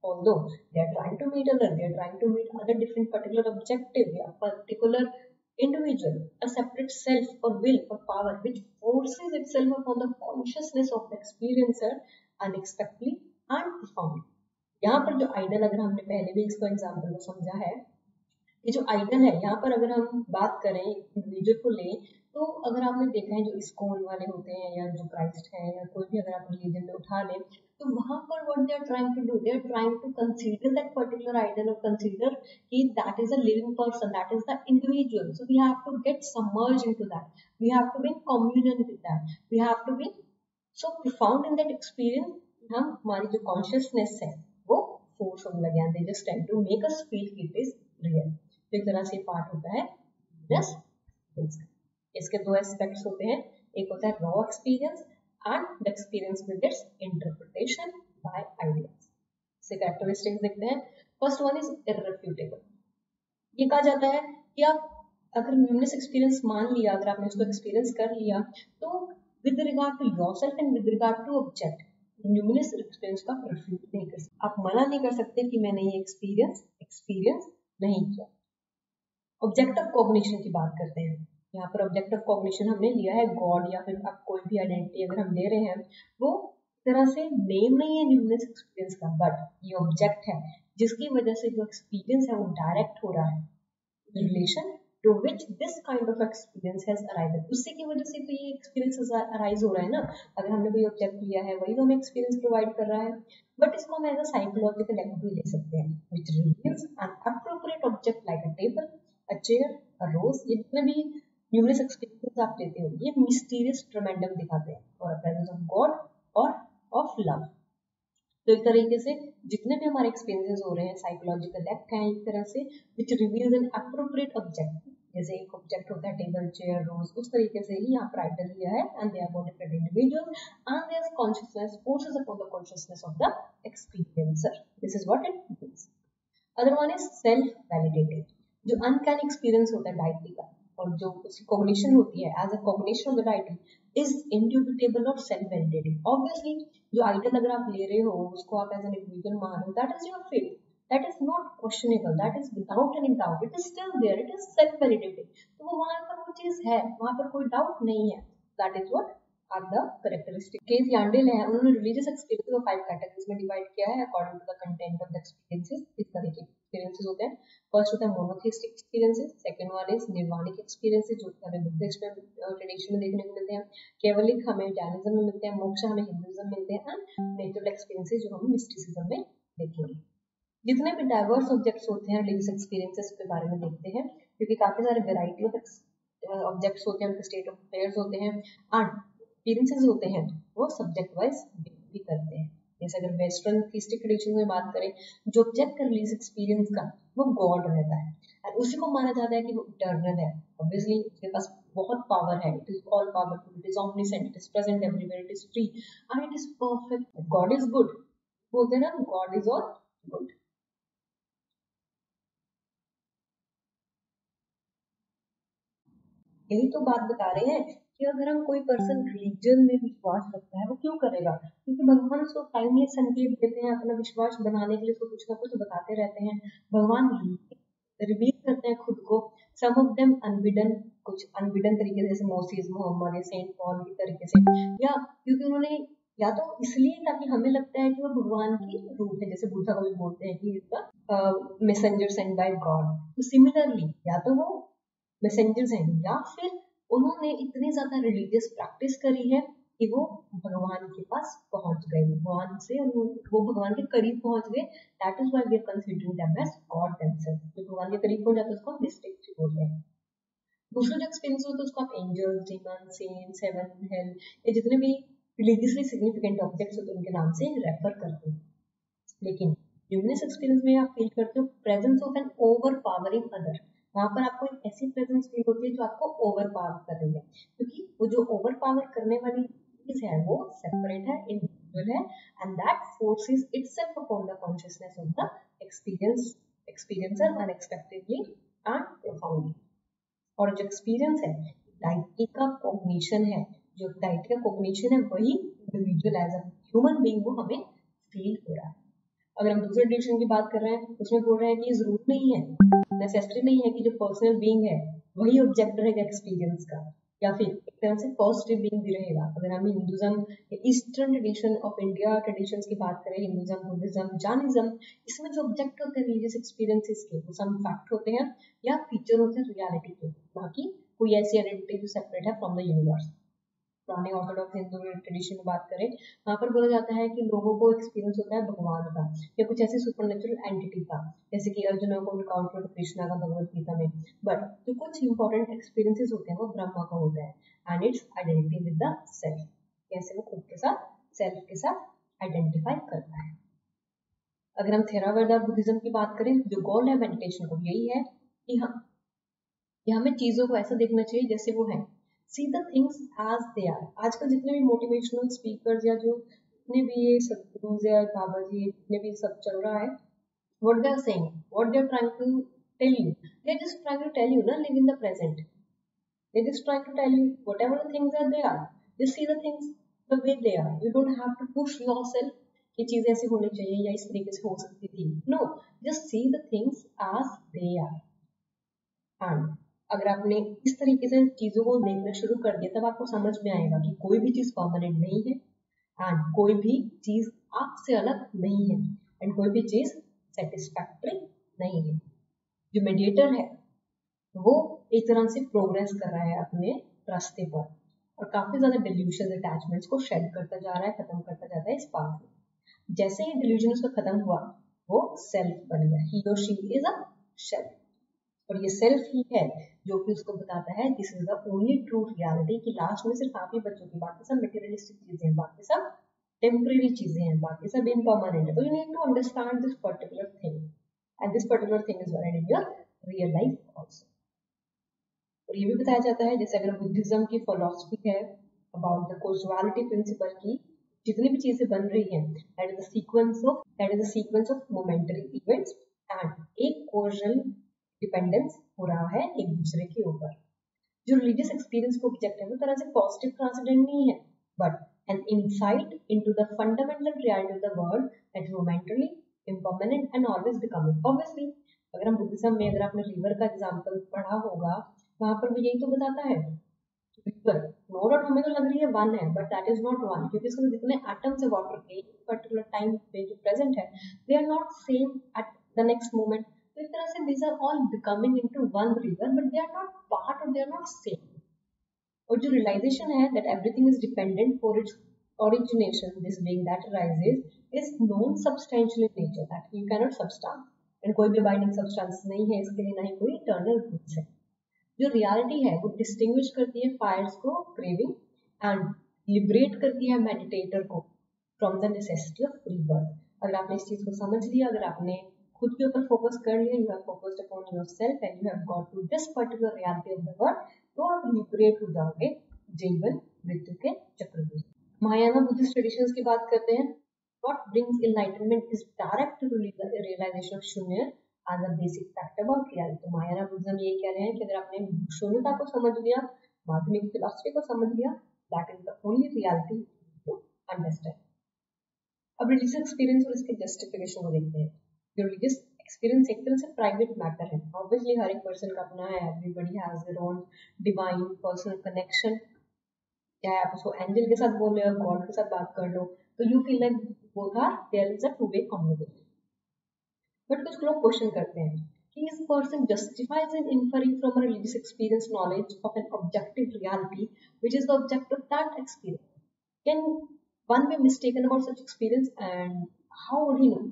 Although they are trying to meet other, they are trying to meet other different particular objective, a particular individual, a separate self or will or power which forces itself upon the consciousness of the experiencer unexpectedly and profoundly. यहाँ पर जो idol, अगर हमने पहले भी इसको example में समझा है, ये जो आइडल है, यहाँ पर अगर हम बात करें इंडिविजुअल को लें, तो अगर आपने देखा है जो इस्कॉन वाले होते हैं या जो क्राइस्ट है या कोई भी अगर आप रिलीजन में उठा लें, तो वहां पर what they are trying to do, they are trying to consider that particular idol और कंसीडर कि that is a living person, that is the individual, so we have to get submerge into that, we have to be in communion with that, we have to be so profound in that experience, हम हमारी जो consciousness है वो force होने लगे, they just tend to make us feel it is real. तो एक तरह से पार्ट होता है प्लस। इसके दो एस्पेक्ट्स होते हैं, एक होता है raw experience and the experience with its interpretation by ideas. से कैरेक्टरिस्टिक्स देखते हैं। First one is irrefutable. ये कहा जाता है कि आप अगर न्यूमिनस एक्सपीरियंस मान लिया, अगर आपने उसको एक्सपीरियंस कर लिया, तो with regard to yourself and with regard to object, numinous experience का रिफ्यूट नहीं कर सकते, आप मना नहीं कर सकते कि मैंने ये एक्सपीरियंस नहीं किया। ऑब्जेक्ट ऑफ कॉग्निशन की बात करते हैं। यहाँ पर ऑब्जेक्ट ऑफ कॉग्निशन हमने लिया है गॉड, या फिर आप कोई भी आइडेंटिटी अगर हम ले रहे हैं, वो तरह से नेम नहीं है न्यूमिनस एक्सपीरियंस का, बट ये ऑब्जेक्ट है जिसकी वजह से जो एक्सपीरियंस है वो डायरेक्ट हो रहा है relation to which this kind of experience has arrival, उसी की वजह से तो ये एक्सपीरियंस अराइज हो रहा है ना। अगर हमने कोई ऑब्जेक्ट लिया है वही तो हमें एक्सपीरियंस प्रोवाइड कर रहा है, बट इसको हम एज अ साइकोलॉजिकल एक्ट भी ले सकते हैं, which reveals an appropriate object like a table, a chair, a rose. ये जितने भी न्यूमरस एक्सपीरियंस आप लेते हो, ये मिस्टीरियस ट्रेमेंडम दिखाते हैं और प्रेजेंस ऑफ गॉड और ऑफ लव। तो एक तरीके से जितने भी हमारे एक्सपीरियंसेस हो रहे हैं साइकोलॉजिकल एक्ट हैं एक तरह से विच रिवील्स एन अप्रोप्रिएट ऑब्जेक्ट, जैसे एक ऑब्जेक्ट होता है टेबल, चेयर, रोज, उस तरीके से ही यहाँ पर आइडल लिया है and they are both different individuals and their consciousness forces upon the consciousness of the experiencer, this is what it means. Other one is self validated, जो अनकैन एक्सपीरियंस होता है डायटी का और जो उसकी कॉग्निशन होती है as a cognition of the deity is indubitable और सेल्फ वैलिडेटेड। ऑब्वियसली जो आइडल अगर आप ले रहे हो उसको आप एज एन इंडिविजुअल मान रहे हो, that is your faith, that is not questionable, that is without any doubt, it is still there, it is self validated, तो वो वहां पर वो चीज है, वहां पर कोई डाउट नहीं है, that is what are the characteristic। Keith Yandell है, उन्होंने रिलीजियस एक्सपीरियंस को 5 कैटेगरीज में डिवाइड किया है according to the content of the experiences. इस तरह के एक्सपीरियंसेस होते हैं। फर्स्ट होता है monotheistic experiences, second one is nirvanic experiences जो हमें बुद्धिस्ट ट्रेडिशन में देखने को मिलते हैं, केवलिक हमें जैनिज्म में मिलते हैं, मोक्ष हमें हिंदुइज्म में मिलते हैं, एंड नेचुरल एक्सपीरियंसेस जो हमें मिस्टिसिज्म में देखेंगे। जितने भी डाइवर्स ऑब्जेक्ट्स होते हैं रिलीजियस एक्सपीरियंसेस के बारे में देखते हैं, क्योंकि काफी सारे वैरायटी ऑफ ऑब्जेक्ट्स होते हैं, उनके स्टेट ऑफ अफेयर्स होते हैं एंड एक्सपीरियंसेस होते हैं, वो सब्जेक्ट वाइज भी करते हैं। जैसे अगर वेस्टर्न थीस्टिक ट्रेडिशन में बात करें, जो ऑब्जेक्ट है रिलीजियस एक्सपीरियंस का वो गॉड रहता है और उसी को माना जाता है कि वो इटर्नल है। ऑब्वियसली उसके पास बहुत पावर है, it is all powerful, it is omniscient, it is present everywhere, it is free and it is perfect. God is good, बोलते हैं ना, गॉड इज ऑल गुड। यही तो बात बता रहे हैं कि अगर हम कोई पर्सन रिलीजन में विश्वास रखता है, वो क्यों करेगा? क्योंकि भगवान उसको टाइमली संकेत देते हैं अपना विश्वास बनाने के लिए, उसको कुछ ना कुछ बताते रहते हैं। भगवान रिवील करते हैं खुद को, सम ऑफ देम अनबिडन, कुछ अनबिडन तरीके से, जैसे मोसेस, मोहम्मद या सेंट पॉल की तरीके से, या क्योंकि उन्होंने या तो इसलिए ताकि हमें लगता है कि वो भगवान की रूप है, जैसे बुद्धा को भी बोलते हैं कि इसका मैसेंजर सेंड बाय गॉड। तो सिमिलरली या तो वो मैसेंजर्स हैं, या फिर उन्होंने इतनी ज्यादा रिलीजियस प्रैक्टिस करी है कि वो भगवान के पास पहुंच गए, भगवान से वो भगवान के करीब पहुंच गए। That is why we are considering them as God themselves. जो भगवान के करीब पहुंच जाते हैं उसको हम मिस्टिक बोलते हैं। दूसरा जो एक्सपीरियंस होता है उसको आप angels, demon, saints, heaven, hell, ये जितने भी रिलीजियसली सिग्निफिकेंट ऑब्जेक्ट्स होते हैं उनके नाम से रेफर करते हैं। लेकिन ल्यूमिनस एक्सपीरियंस में आप फील करते हो presence of an overpowering other. वहां पर आपको एक ऐसी प्रेजेंस फील होती है जो आपको ओवर पावर कर रही है, क्योंकि वो जो ओवर पावर करने वाली चीज है वो सेपरेट है, इंडिविजुअल है, and that forces itself upon the consciousness of the experiencer unexpectedly and profoundly. और जो एक्सपीरियंस है डाइटी का कॉग्निशन है, जो डाइटी का कॉग्निशन है वही individual as a human being वो हमें फील हो रहा है। अगर हम दूसरे डिविजन की बात कर रहे हैं उसमें बोल रहे हैं कि जरूरत नहीं है, नेसेसरी नहीं है कि जो पर्सनल बीइंग है वही ऑब्जेक्ट रहेगा एक्सपीरियंस का, या फिर एक तरह से पॉजिटिव बीइंग भी रहेगा। अगर हम Hinduism eastern tradition of India traditions की बात करें, हिंदुज्म, बुद्धिज्म, जैनिज्म, इसमें जो ऑब्जेक्ट होते हैं रिलीजियस एक्सपीरियंसेस के वो सम फैक्ट होते हैं या फीचर होते हैं रियलिटी के, बाकी कोई ऐसी आइडेंटिटी जो सेपरेट है फ्रॉम द यूनिवर्स। पुराने ऑर्थोडॉक्स हिंदू ट्रेडिशन में बात करें, वहां पर बोला जाता है कि लोगों को एक्सपीरियंस होता है भगवान का या कुछ ऐसे सुपरनेचुरल एंटिटी का, जैसे कि अर्जुन को एनकाउंटर होता कृष्णा का भगवत गीता में। बट जो कुछ इंपॉर्टेंट एक्सपीरियंसेस होते हैं वो ब्रह्मा का होता है, and it's identity with the self, कैसे वो खुद के साथ सेल्फ के साथ आइडेंटिफाई करता है। अगर हम थेरावादा बुद्धिज्म की बात करें, जो गोल है मेडिटेशन को यही है कि हम या हमें चीजों को ऐसा देखना चाहिए जैसे वो है, see the things as they are. आजकल जितने भी मोटिवेशनल स्पीकर्स या जो जितने भी ये सदगुरुज या बाबा जी जितने भी सब चल रहा है, what they are saying, what they are trying to tell you, they are just trying to tell you na live in the present. They just trying to tell you whatever the things are they are, just see the things the way they are. You don't have to push yourself कि चीजें ऐसी होनी चाहिए या इस तरीके से हो सकती थी। No, just see the things as they are. And अगर आपने इस तरीके से चीजों को देखना शुरू कर दिया तब आपको समझ में आएगा कि कोई भी चीज परमानेंट नहीं है, एंड कोई भी चीज आपसे अलग नहीं है, एंड कोई भी चीज सेटिस्फैक्टरी नहीं है। जो मेडिएटर है वो एक तरह से प्रोग्रेस कर रहा है अपने रास्ते पर, और काफी ज्यादा डिल्यूशन अटैचमेंट्स को शेड करता जा रहा है, खत्म करता जाता है इस पाथ में। जैसे ही डिल्यूजन उसका खत्म हुआ वो सेल्फ बन गया, ही और शी इज अ सेल्फ, और ये सेल्फ ही है जो कि उसको बताता है this is the only true reality, कि लास्ट में सिर्फ आप ही बच्चों की, बाकी सब मटेरियलिस्टिक चीजें हैं, बाकी सब टेम्परेरी चीजें हैं, बाकी सब इम्परमानेंट है। तो you need to understand this particular thing, and this particular thing is valid in your real life also. और ये भी बताया जाता है, जैसे अगर बुद्धिज्म की फिलॉसफी है अबाउट द कॉजुअलिटी प्रिंसिपल की, जितनी भी चीजें बन रही हैं that is the sequence of momentary events, and एक कॉजल डिपेंडेंस हो रहा है एक दूसरे के ऊपर। जो रिलीजियस एक्सपीरियंस को ऑब्जेक्ट है वो तरह से पॉजिटिव ट्रांसेंडेंट नहीं है, but an insight into the fundamental reality of the world that is momentarily impermanent and always becoming. Obviously अगर हम बुद्धिज्म में अगर आपने रिवर का एग्जांपल पढ़ा होगा, वहां पर भी यही तो बताता है, रिवर नो डाउट हमें तो लग रही है वन है, but that is not one, क्योंकि इसमें जितने एटम्स है वाटर के पर्टिकुलर टाइम पे जो प्रेजेंट है they are not same at the next moment. तो एक तरह से these are all becoming into one river, but they are not part और दे आर नॉट सेम। और जो रियलाइजेशन है that everything is dependent for its origination, this being that arises, is non-substantial in nature, that you cannot substance, and कोई भी binding substance नहीं है इसके लिए, ना ही कोई eternal goods है। जो रियलिटी है वो डिस्टिंग्विश करती है फायर्स को क्रेविंग, एंड लिबरेट करती है मेडिटेटर को from the necessity of rebirth. अगर आपने इस चीज को समझ लिया, अगर आपने खुद के ऊपर फोकस कर लिया, you have focused upon yourself and you have got to this particular reality of the world, तो आप लिबरेट हो जाओगे जीवन मृत्यु के चक्र में। महायाना बुद्धिस्ट ट्रेडिशंस की बात करते हैं, what brings enlightenment is direct realization of शून्य as a basic fact about reality। तो महायाना बुद्धिज्म ये कह रहे हैं कि अगर आपने शून्यता को समझ लिया, माध्यमिक फिलॉसफी को समझ लिया, that is the only reality to understand। अब रिलीजियस एक्सपीरियंस और इसके जस्टिफिकेशन को देखते हैं। जो रिलीजियस एक्सपीरियंस एक तरह से प्राइवेट मैटर है, ऑब्वियसली हर एक पर्सन का अपना है, everybody has their own divine personal connection चाहे आप उसको एंजल के साथ बोल रहे हो, गॉड के साथ बात कर लो, तो you feel like both are there is a two way communication. But कुछ लोग क्वेश्चन करते हैं कि इस person justifies in inferring from religious experience knowledge of an objective reality which is the object of that experience, can one be mistaken about such experience and how would he know?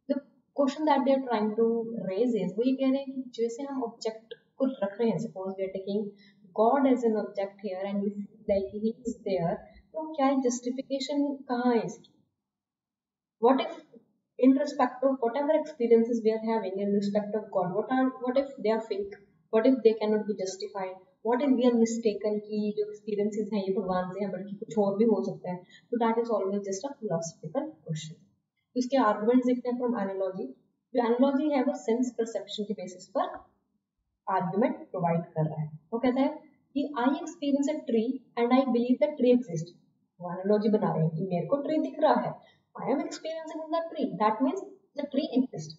The question that they are trying to raise is, वो ये कह रहे हैं कि जैसे हम object को रख रहे हैं, suppose we are taking God as an object here and we feel like he is there, तो क्या जस्टिफिकेशन कहाँ है इसकी? What if in respect of whatever experiences we are having in respect of God, what if they are fake? What if they cannot be justified? What if we are mistaken कि जो experiences हैं ये भगवान से हैं बल्कि कुछ और भी हो सकता है? So that is always just a philosophical question. तो इसके arguments देखते हैं from analogy. जो analogy है वो sense perception के basis पर argument provide कर रहा है. वो कहता है कि I experience a tree and I believe that tree exists. वो analogy बना रहे हैं कि मेरे को tree दिख रहा है. I am experiencing the tree. That means the tree exists.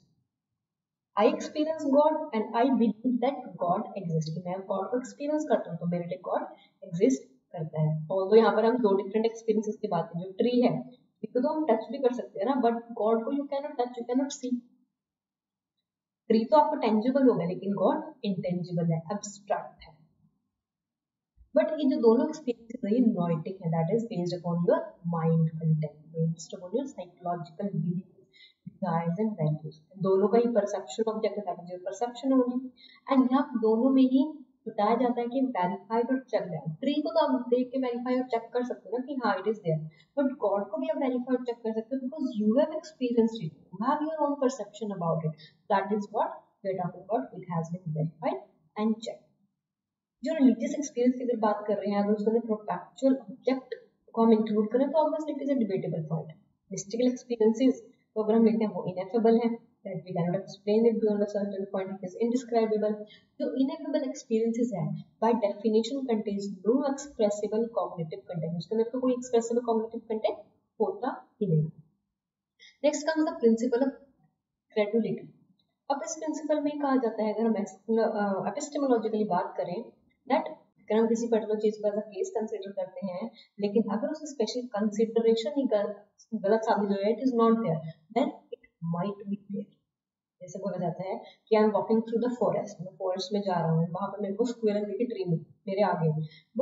I experience God and I believe that God exists. मैं God को experience करता हूँ तो मेरे लिए God exist करता है. और यहाँ पर हम दो different experiences की बात करें. जो tree है, इसको तो हम touch भी कर सकते हैं ना, but God को you cannot touch, you cannot see. Tree तो आपको tangible होगा, लेकिन God intangible है, abstract है. बट ये जो दोनों एक्सपीरियंसेस है ये नॉइटिक है, that is based upon your mind content, based upon your psychological belief, desires and values. दोनों का ही परसेप्शन ऑब्जेक्ट है, that is your perception only. And यहाँ दोनों में ही बताया जाता है कि वेरीफाइड और चेक है. ट्री को तो आप देख के वेरीफाई और चेक कर सकते हो ना कि हाँ it is there, but God को भी आप वेरीफाई और चेक कर सकते हो because you have experienced it, you have your own perception about it. That is what we are talking about, it has been verified and check. जो religious experience की अगर बात कर रहे हैं, अगर उसके अंदर प्रोफैक्चुअल ऑब्जेक्ट को हम इंक्लूड करें तो obviously it is a debatable point. Mystical experiences तो अगर हम लेते हैं वो इनएफेबल है, that we can not explain it beyond a certain point, it is indescribable. जो इनएफेबल एक्सपीरियंसेस है by definition contains no expressible cognitive content, उसके अंदर तो कोई एक्सप्रेसिबल कॉग्निटिव कंटेंट होता ही नहीं. Next comes the principle of credulity. अब इस प्रिंसिपल में कहा जाता है, अगर हम एपिस्टेमोलॉजिकली बात करें, दैट अगर हम किसी पर्टिकुलर चीज को एज अ केस कंसीडर करते हैं, लेकिन अगर उसमें स्पेशल कंसीडरेशन ही गलत साबित हो जाए, it is not there, then it might be there. जैसे बोला जाता है कि I am walking through the forest, मैं फॉरेस्ट में जा रहा हूँ, वहां पर मेरे को स्क्विरल दिखी ट्री में मेरे आगे,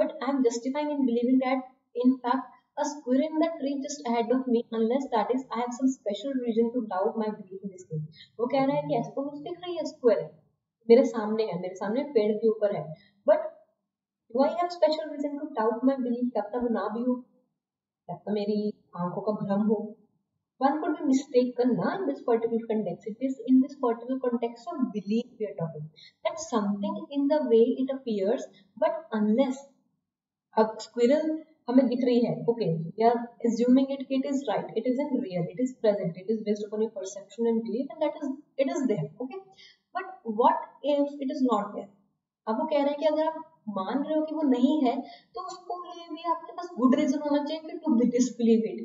but I am justifying in believing that in fact a squirrel in the tree just ahead of me, unless that is I have some special reason to doubt my belief in this thing. वो कह रहा है कि ऐसा तो मुझे दिख रही है स्क्विरल मेरे सामने है, मेरे सामने पेड़ के ऊपर है, but do I have special reason to doubt my belief? क्या पता वो ना भी हो, क्या पता मेरी आंखों का भ्रम हो. One could be mistaken na, in this particular context. It is in this particular context of belief we are talking. That something in the way it appears, but unless अब squirrel हमें दिख रही है, okay, we are assuming it is right, it is in real, it is present, it is based upon your perception and belief, and that is it is there, okay. But what if it is not there? अब वो कह रहे हैं कि अगर आप मान रहे हो कि वो नहीं है, तो उसको लिए भी आपके पास गुड रीजन होना चाहिए कि टू डिसबिलीव इट.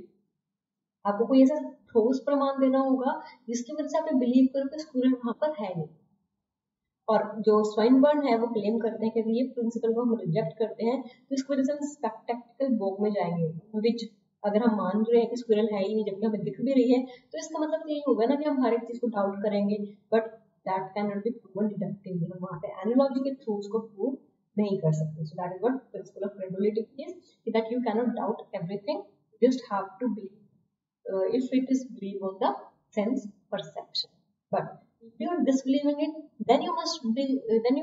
आपको कोई ऐसा ठोस प्रमाण देना होगा जिसकी वजह से आप बिलीव करो कि स्क्विरल वहां पर है नहीं. और जो स्वाइनबर्न है वो क्लेम करते हैं कि ये प्रिंसिपल को हम रिजेक्ट करते हैं, तो इसकी वजह से हम स्पेक्टेक्टिकल बोग में जाएंगे, विच अगर हम मान रहे हैं कि स्क्विरल है ही नहीं जबकि हमें दिख भी रही है, तो इसका मतलब तो यही होगा ना कि हम हर एक चीज को डाउट करेंगे, but that can not B proven डिडक्टिवली. हम वहां पे एनालॉजी के थ्रू उसको प्रूव नहीं कर सकते. So that is what principle of credulity is, that you can not doubt everything, just have to believe if it is believe on the sense perception. But if you are disbelieving it, then you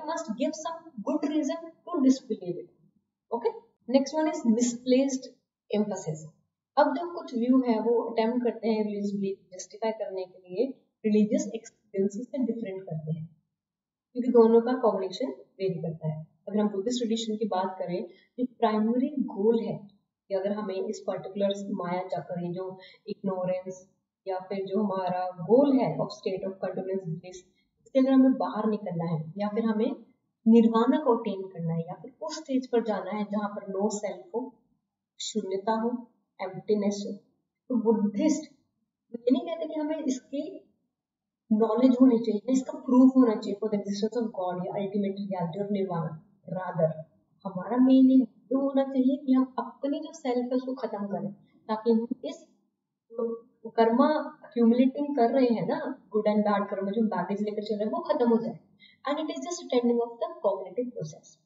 must give some good reason to disbelieve it. Okay. Next one is misplaced emphasis. अब जो कुछ view है वो attempt करते हैं religious belief justify करने के लिए रिलीजियस एक्सपीरियंसेस से डिफरेंट करते हैं, क्योंकि दोनों का कॉम्बिनेशन वेरी करता है. अगर हम बुद्धिस्ट ट्रेडिशन की बात करें, जो प्राइमरी गोल है कि अगर हमें इस पर्टिकुलर माया चक्र, जो इग्नोरेंस या फिर जो हमारा गोल है of state of continuous bliss, इससे अगर हमें बाहर निकलना है या फिर हमें निर्वाणा को अटेन करना है या फिर उस स्टेज पर जाना है जहां पर नो सेल्फ हो, शून्यता हो, एम्प्टीनेस हो, तो बुद्धिस्ट ये नहीं कहते कि हमें इसकी नॉलेज होनी चाहिए, इसका प्रूफ होना चाहिए for the existence of God या ultimate reality of nirvana. Rather हमारा मेन एम तो होना चाहिए कि हम अपनी जो सेल्फ है उसको खत्म करें, ताकि हम इस कर्मा एक्यूमुलेटिंग कर रहे हैं ना, गुड एंड बैड कर्मा जो बैगेज लेकर चल रहे हैं वो खत्म हो जाए। And it is just tending of the cognitive process.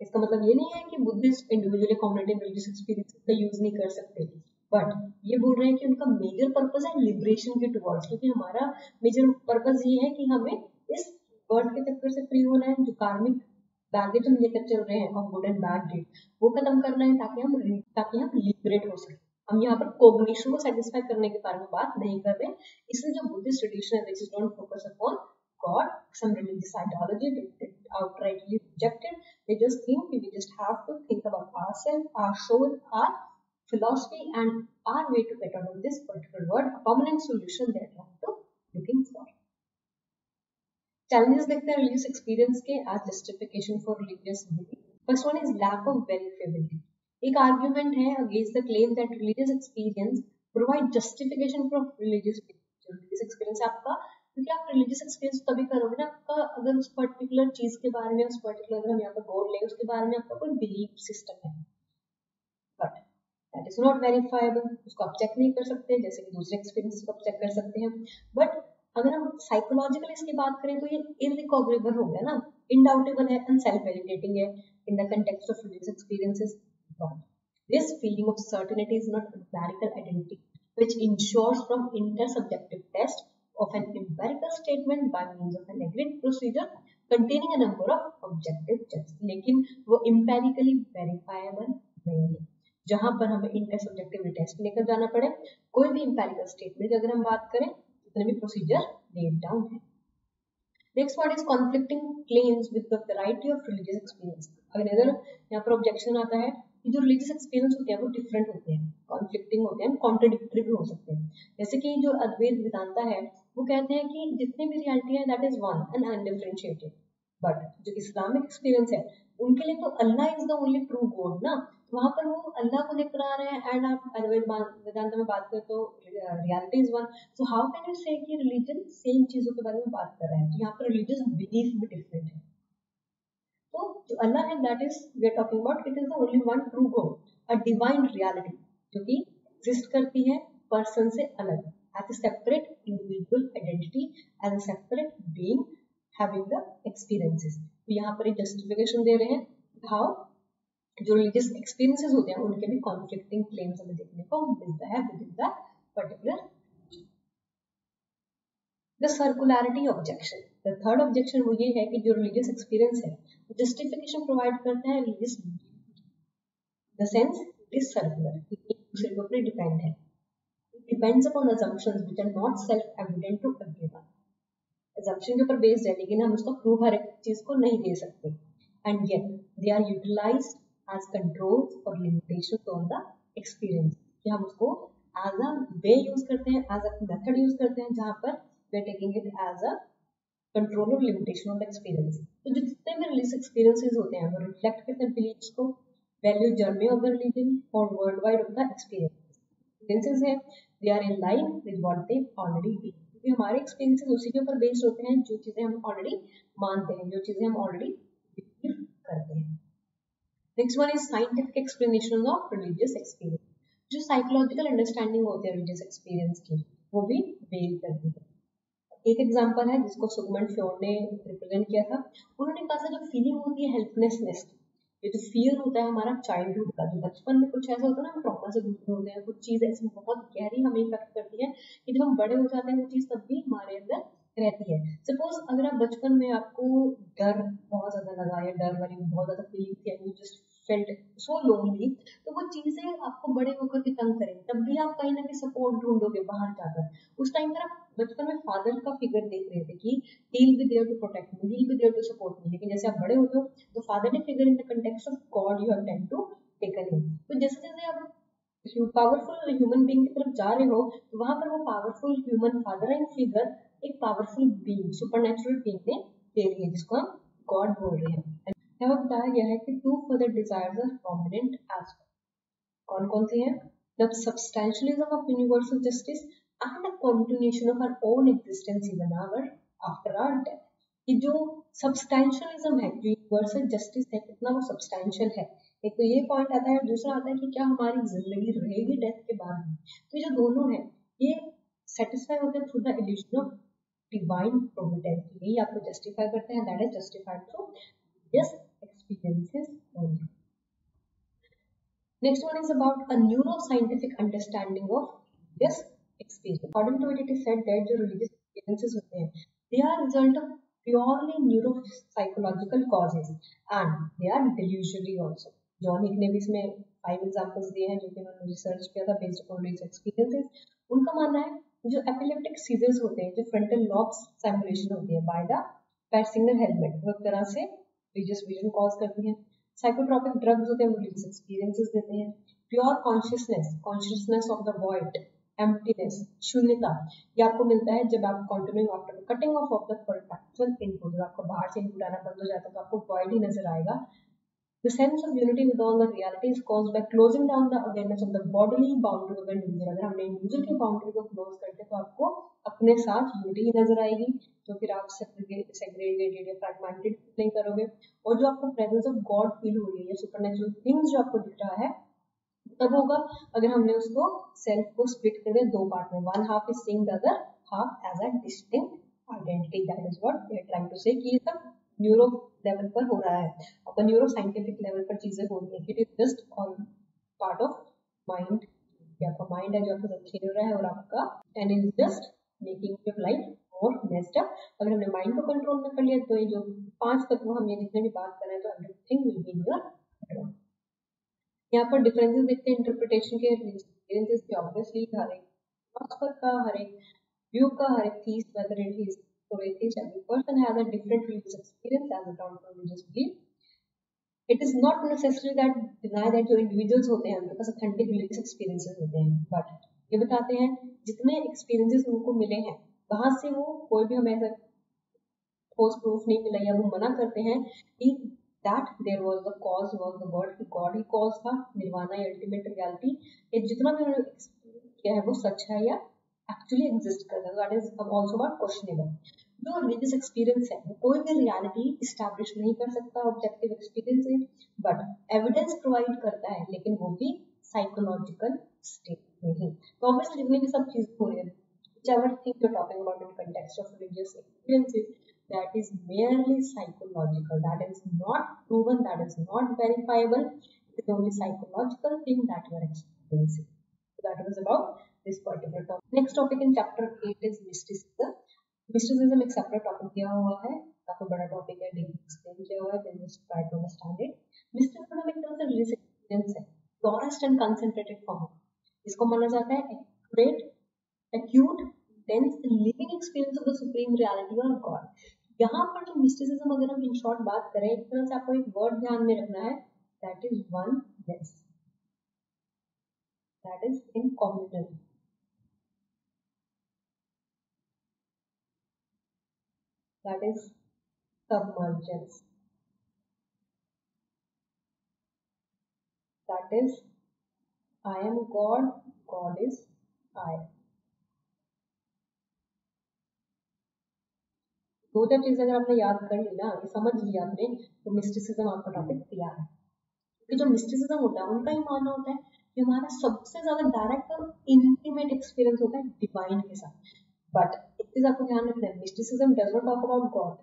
इसका मतलब ये नहीं है कि Buddhist individually cognitive religious experience का यूज नहीं कर सकते, बट ये बोल रहे हैं कि उनका मेजर पर्पस है लिबरेशन के टुवर्ड्स, क्योंकि हमारा मेजर पर्पस ये है कि हमें इस बर्थ के चक्कर से फ्री होना है, जो कार्मिक बैगेज हम लेकर चल रहे हैं और गुड एंड बैड डेट वो खत्म करना है, ताकि हम लिबरेट हो सके। हम यहाँ पर कोग्निशन को सेटिस्फाई करने के बारे में बात नहीं कर रहे, इसलिए जो बुद्धिस्ट ट्रेडिशन है which is don't focus upon God, some religious ideology they outrightly rejected. They just think we just have to think about ourselves, our soul, our philosophy, and our way to get out of this particular world, a permanent solution they are trying to looking for. Challenges देखते हैं religious experience के as justification for religious belief. First one is lack of verifiability. एक argument है against the claim that religious experience provide justification for religious belief. जो religious experience है आपका, क्योंकि आप रिलीजियस एक्सपीरियंस तभी करोगे ना आपका अगर उस पर्टिकुलर चीज के बारे में, उस पर्टिकुलर अगर हम यहाँ पर गॉड ले उसके बारे में आपका कोई बिलीफ सिस्टम है, but that is not verifiable, उसको आप चेक नहीं कर सकते जैसे कि दूसरे एक्सपीरियंस को आप चेक कर सकते हैं। बट अगर हम साइकोलॉजिकल इसकी बात करें तो ये इररिकॉग्रेबल हो गया ना, इनडाउटेबल है एंड सेल्फ वैलिडेटिंग है इन the context of religious experiences. This feeling of certainty is not empirical identity which ensures from intersubjective test of an empirical statement by means of an agreed procedure containing a number of objective checks, लेकिन वो empirically verifiable नहीं है, जहां पर हमें intersubjective test लेकर जाना पड़े। कोई भी empirical statement अगर हम बात करें जितने भी प्रोसीजर laid down है। Next one is conflicting claims with the variety of religious experience. अगर यहाँ पर ऑब्जेक्शन आता है कि जो रिलीजियस एक्सपीरियंस होते हैं वो डिफरेंट होते हैं, कॉन्फ्लिक्टिंग होते हैं, कॉन्ट्रडिक्टरी भी हो सकते हैं। जैसे कि जो अद्वैत वेदांता है वो कहते हैं कि जितनी भी रियलिटी है that is one and undifferentiated, but जो इस्लामिक एक्सपीरियंस है उनके लिए तो अल्लाह is the only true God ना, वहां पर वो अल्लाह को लेकर आ रहे हैं। एंड आप अद्वैत वेदांत में बात करें तो reality is one, so how can you से कि रिलीजन सेम चीजों के बारे में बात कर रहा है, तो यहाँ पर रिलीजियस बिलीफ भी डिफरेंट है। तो जो अल्लाह है that is we are talking about it is the only one true God, a divine reality जो कि एग्जिस्ट करती है पर्सन से अलग, as a separate individual identity, as a separate being having the experiences. तो यहाँ पर एक जस्टिफिकेशन दे रहे हैं हाउ जो रिलीजियस एक्सपीरियंसेस होते हैं उनके भी कॉन्फ्लिक्टिंग क्लेम्स हमें देखने को मिलता है within the particular. The circularity objection, the third objection वो ये है कि जो रिलीजियस एक्सपीरियंस है वो जस्टिफिकेशन प्रोवाइड करता है religious the sense it is circular, एक दूसरे के ऊपर डिपेंड है, depends upon assumptions which are not self evident to everyone। assumption के ऊपर बेस्ड है लेकिन हम उसका प्रूफ हर एक चीज को नहीं दे सकते, and yet they are utilized as controls or limitations on the experience, कि हम उसको as a way यूज करते हैं, as a method यूज करते हैं, जहां पर we are taking it as a control or limitation on the experience। तो जो जितने भी रिलीजियस एक्सपीरियंसेस होते हैं वो रिफ्लेक्ट करते हैं बिलीव्स को, value journey of the religion और world wide of the experiences है, they are in line with what they already be, क्योंकि हमारे एक्सपीरियंसेस उसी के ऊपर बेस्ड होते हैं जो चीजें हम ऑलरेडी मानते हैं, जो चीजें हम ऑलरेडी बिलीव करते हैं। Next one is scientific explanation of religious experience, जो साइकोलॉजिकल अंडरस्टैंडिंग होती है रिलीजियस एक्सपीरियंस की वो भी वेरी करती है। एक एग्जांपल है जिसको सुगमन फ्योन ने रिप्रेजेंट किया था, उन्होंने कहा था जो फीलिंग होती है हेल्पलेसनेस, ये जो फियर होता है हमारा चाइल्डहुड का, जो बचपन में कुछ ऐसा होता है ना हम ट्रॉमा से गुजरे होते हैं, कुछ चीज ऐसी बहुत गहरी हमें इफेक्ट करती है कि जब हम बड़े हो जाते हैं वो चीज तब भी हमारे अंदर रहती है। सपोज अगर आप बचपन में आपको डर बहुत ज्यादा लगा या डर वाली बहुत ज्यादा फीलिंग थी, you just felt so lonely, तो वो चीजें आपको बड़े होकर के तंग करेंगे, तब भी आप कहीं ना कहीं सपोर्ट ढूंढोगे बाहर जाकर। उस टाइम पर आप बचपन में फादर का फिगर देख रहे थे कि he will be there to protect me, he will be there to support me, लेकिन जैसे आप बड़े होते हो तो फादर ने figure in the context of God you have tend to taken him. तो जैसे जैसे आप पावरफुल ह्यूमन बीइंग की तरफ जा रहे हो तो वहां पर वो powerful human father and figure एक पावरफुल बीइंग सुपरनैचुरल बीइंग ने दे रही है जिसको हम गॉड बोल रहे हैं। यहाँ बताया गया है कि two further desires are prominent as कौन कौन सी हैं, the substantialism of universal justice and a continuation of our own existence even after our death। कि जो सब्सटैंशियलिज्म है, जो यूनिवर्सल जस्टिस है, कितना वो सब्सटैंशियल है। एक तो ये पॉइंट आता है, दूसरा आता है कि क्या हमारी जिंदगी रहेगी डेथ के बाद में। तो ये जो दोनों है ये सेटिस्फाई होते हैं through the illusion of divine Providence. यही आपको जस्टिफाई करते हैं, that is justified through this experiences only. Next one is about a neuroscientific understanding of this experience. According to it, it is said that जो religious experiences होते हैं, they are result of purely neuropsychological causes and they are delusionary also. John हिक ने भी इसमें 5 examples दिए हैं जो कि उन्होंने रिसर्च किया था बेस्ड ऑन रिलीजियस एक्सपीरियंसेस। उनका मानना है जो एपिलेप्टिक सीजर्स होते हैं, जो फ्रंटल लॉब्स स्टिमुलेशन होती है बाय द पैसिंगर हेलमेट, वो एक तरह से रिलीजियस विजन कॉज करती है। साइकोट्रॉपिक ड्रग्स होते हैं वो रिलीजियस एक्सपीरियंसेस देते हैं। Pure consciousness, consciousness of the void, emptiness, शून्यता, ये आपको मिलता है जब आप continuing after cutting of the perpetual input. जब आपको बाहर से इनपुट आना बंद हो जाता है तो आपको वॉइड ही नजर आएगा। The sense of unity with all the reality is caused by closing down the awareness of the bodily boundary of the individual. अगर हमने इंडिविजुअल की बाउंड्री को क्लोज करते तो आपको अपने साथ यूनिटी ही नजर आएगी, तो फिर आप सेग्रीगेटेड या फ्रैगमेंटेड नहीं करोगे। और जो आपको प्रेजेंस ऑफ गॉड फील हो रही है या सुपरनेचुरल थिंग्स जो आपको दिख रहा है तब होगा अगर हमने उसको सेल्फ को स्प्लिट कर दिया 2 पार्ट में, one half is seeing the other half as a distinct identity. That is what we are trying to say कि ये सब न्यूरो लेवल पर हो रहा है, आपका न्यूरो साइंटिफिक लेवल पर चीजें हो रही है। It is just on part of mind, आपका माइंड है जो आपके साथ खेल रहा है और आपका and is just making your life more messed up. अगर हमने माइंड को कंट्रोल में कर लिया तो ये जो 5 तत्व हम ये जितने भी बात कर रहे हैं तो everything will be in your control. यहाँ पर डिफरेंसेस देखते हैं इंटरप्रिटेशन के एक्सपीरियंसेस के। ऑब्वियसली हर एक फिलोसफर का, हर एक व्यू का, हर एक theist, whether it is atheist, every person has a different religious experience as a term for religious belief. It is not necessary that deny that जो individuals होते हैं उनके पास authentic religious experiences होते हैं, but ये बताते हैं जितने experiences उनको मिले हैं वहां से वो कोई भी हमें ऐसा ठोस प्रूफ नहीं मिला या वो मना करते हैं कि that there was the cause was the God, कि God ही cause था, निर्वाणा या ultimate reality, ये जितना भी उन्होंने किया है वो सच है या एक्चुअली एग्जिस्ट करता है। That is also not questionable. जो रिलीजियस एक्सपीरियंस है वो कोई भी रियलिटी स्टैब्लिश नहीं कर सकता ऑब्जेक्टिव एक्सपीरियंस है, बट एविडेंस प्रोवाइड करता है, लेकिन वो भी साइकोलॉजिकल स्टेट में ही। तो ऑब्वियसली जितनी भी सब चीजें हो रही है whichever thing you're talking about in context of religious experiences, that is merely psychological, that is not proven, that is not verifiable, it is only psychological thing that you are experiencing. So that was about this particular topic. Next topic in chapter 8 is mysticism. Mysticism एक separate topic दिया हुआ है, काफी बड़ा topic है, deep explain किया हुआ है, then just try to understand it. Mysticism एक तरह से रिलीजियस एक्सपीरियंस है, प्योरेस्ट एंड कंसंट्रेटेड फॉर्म। इसको माना जाता है accurate, acute, dense living experience of the supreme reality और गॉड। यहाँ पर जो मिस्टिसिज्म अगर हम इन शॉर्ट बात करें, एक तरह से आपको एक वर्ड ध्यान में रखना है, that is oneness, that is incommunal, that is submergence, that is I am God, God is I। दो चार चीजें अगर आपने याद कर ली ना, ये समझ लिया आपने, तो मिस्टिसिज्म आपका टॉपिक तैयार है। क्योंकि जो मिस्टिसिज्म होता है उनका ही मानना होता है कि हमारा सबसे ज्यादा डायरेक्ट और इंटीमेट एक्सपीरियंस होता है डिवाइन के साथ। बट एक चीज आपको ध्यान रखना है, mysticism does not talk about God.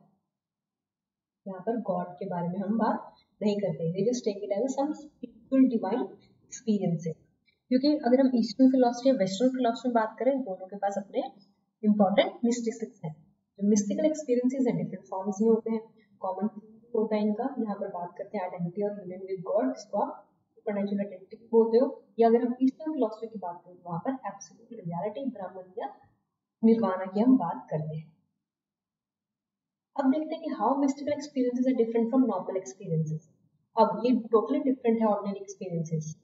यहाँ पर गॉड के बारे में हम बात नहीं करते, they just take it as some spiritual divine experiences। क्योंकि अगर हम ईस्टर्न फिलोसफी या वेस्टर्न फिलोसफी में बात करें, दोनों के पास अपने इंपॉर्टेंट मिस्टिक्स हैं। जो मिस्टिकल एक्सपीरियंसेस हैं डिफरेंट फॉर्म्स में होते हैं, कॉमन होता है इनका। यहाँ पर बात करते हैं आइडेंटिटी और यूनियन विद गॉड, जिसको आप सुपरनैचुरल आइडेंटिटी बोलते हो, या अगर हम ईस्टर्न फिलोसफी की बात करें तो वहाँ पर एब्सोल्यूट रियलिटी, ब्रह्मन या निर्वाणा की हम बात करते हैं। अब देखते हैं कि how mystical experiences are different from normal experiences. अब ये टोटली डिफरेंट है ऑर्डिनरी एक्सपीरियंसेस।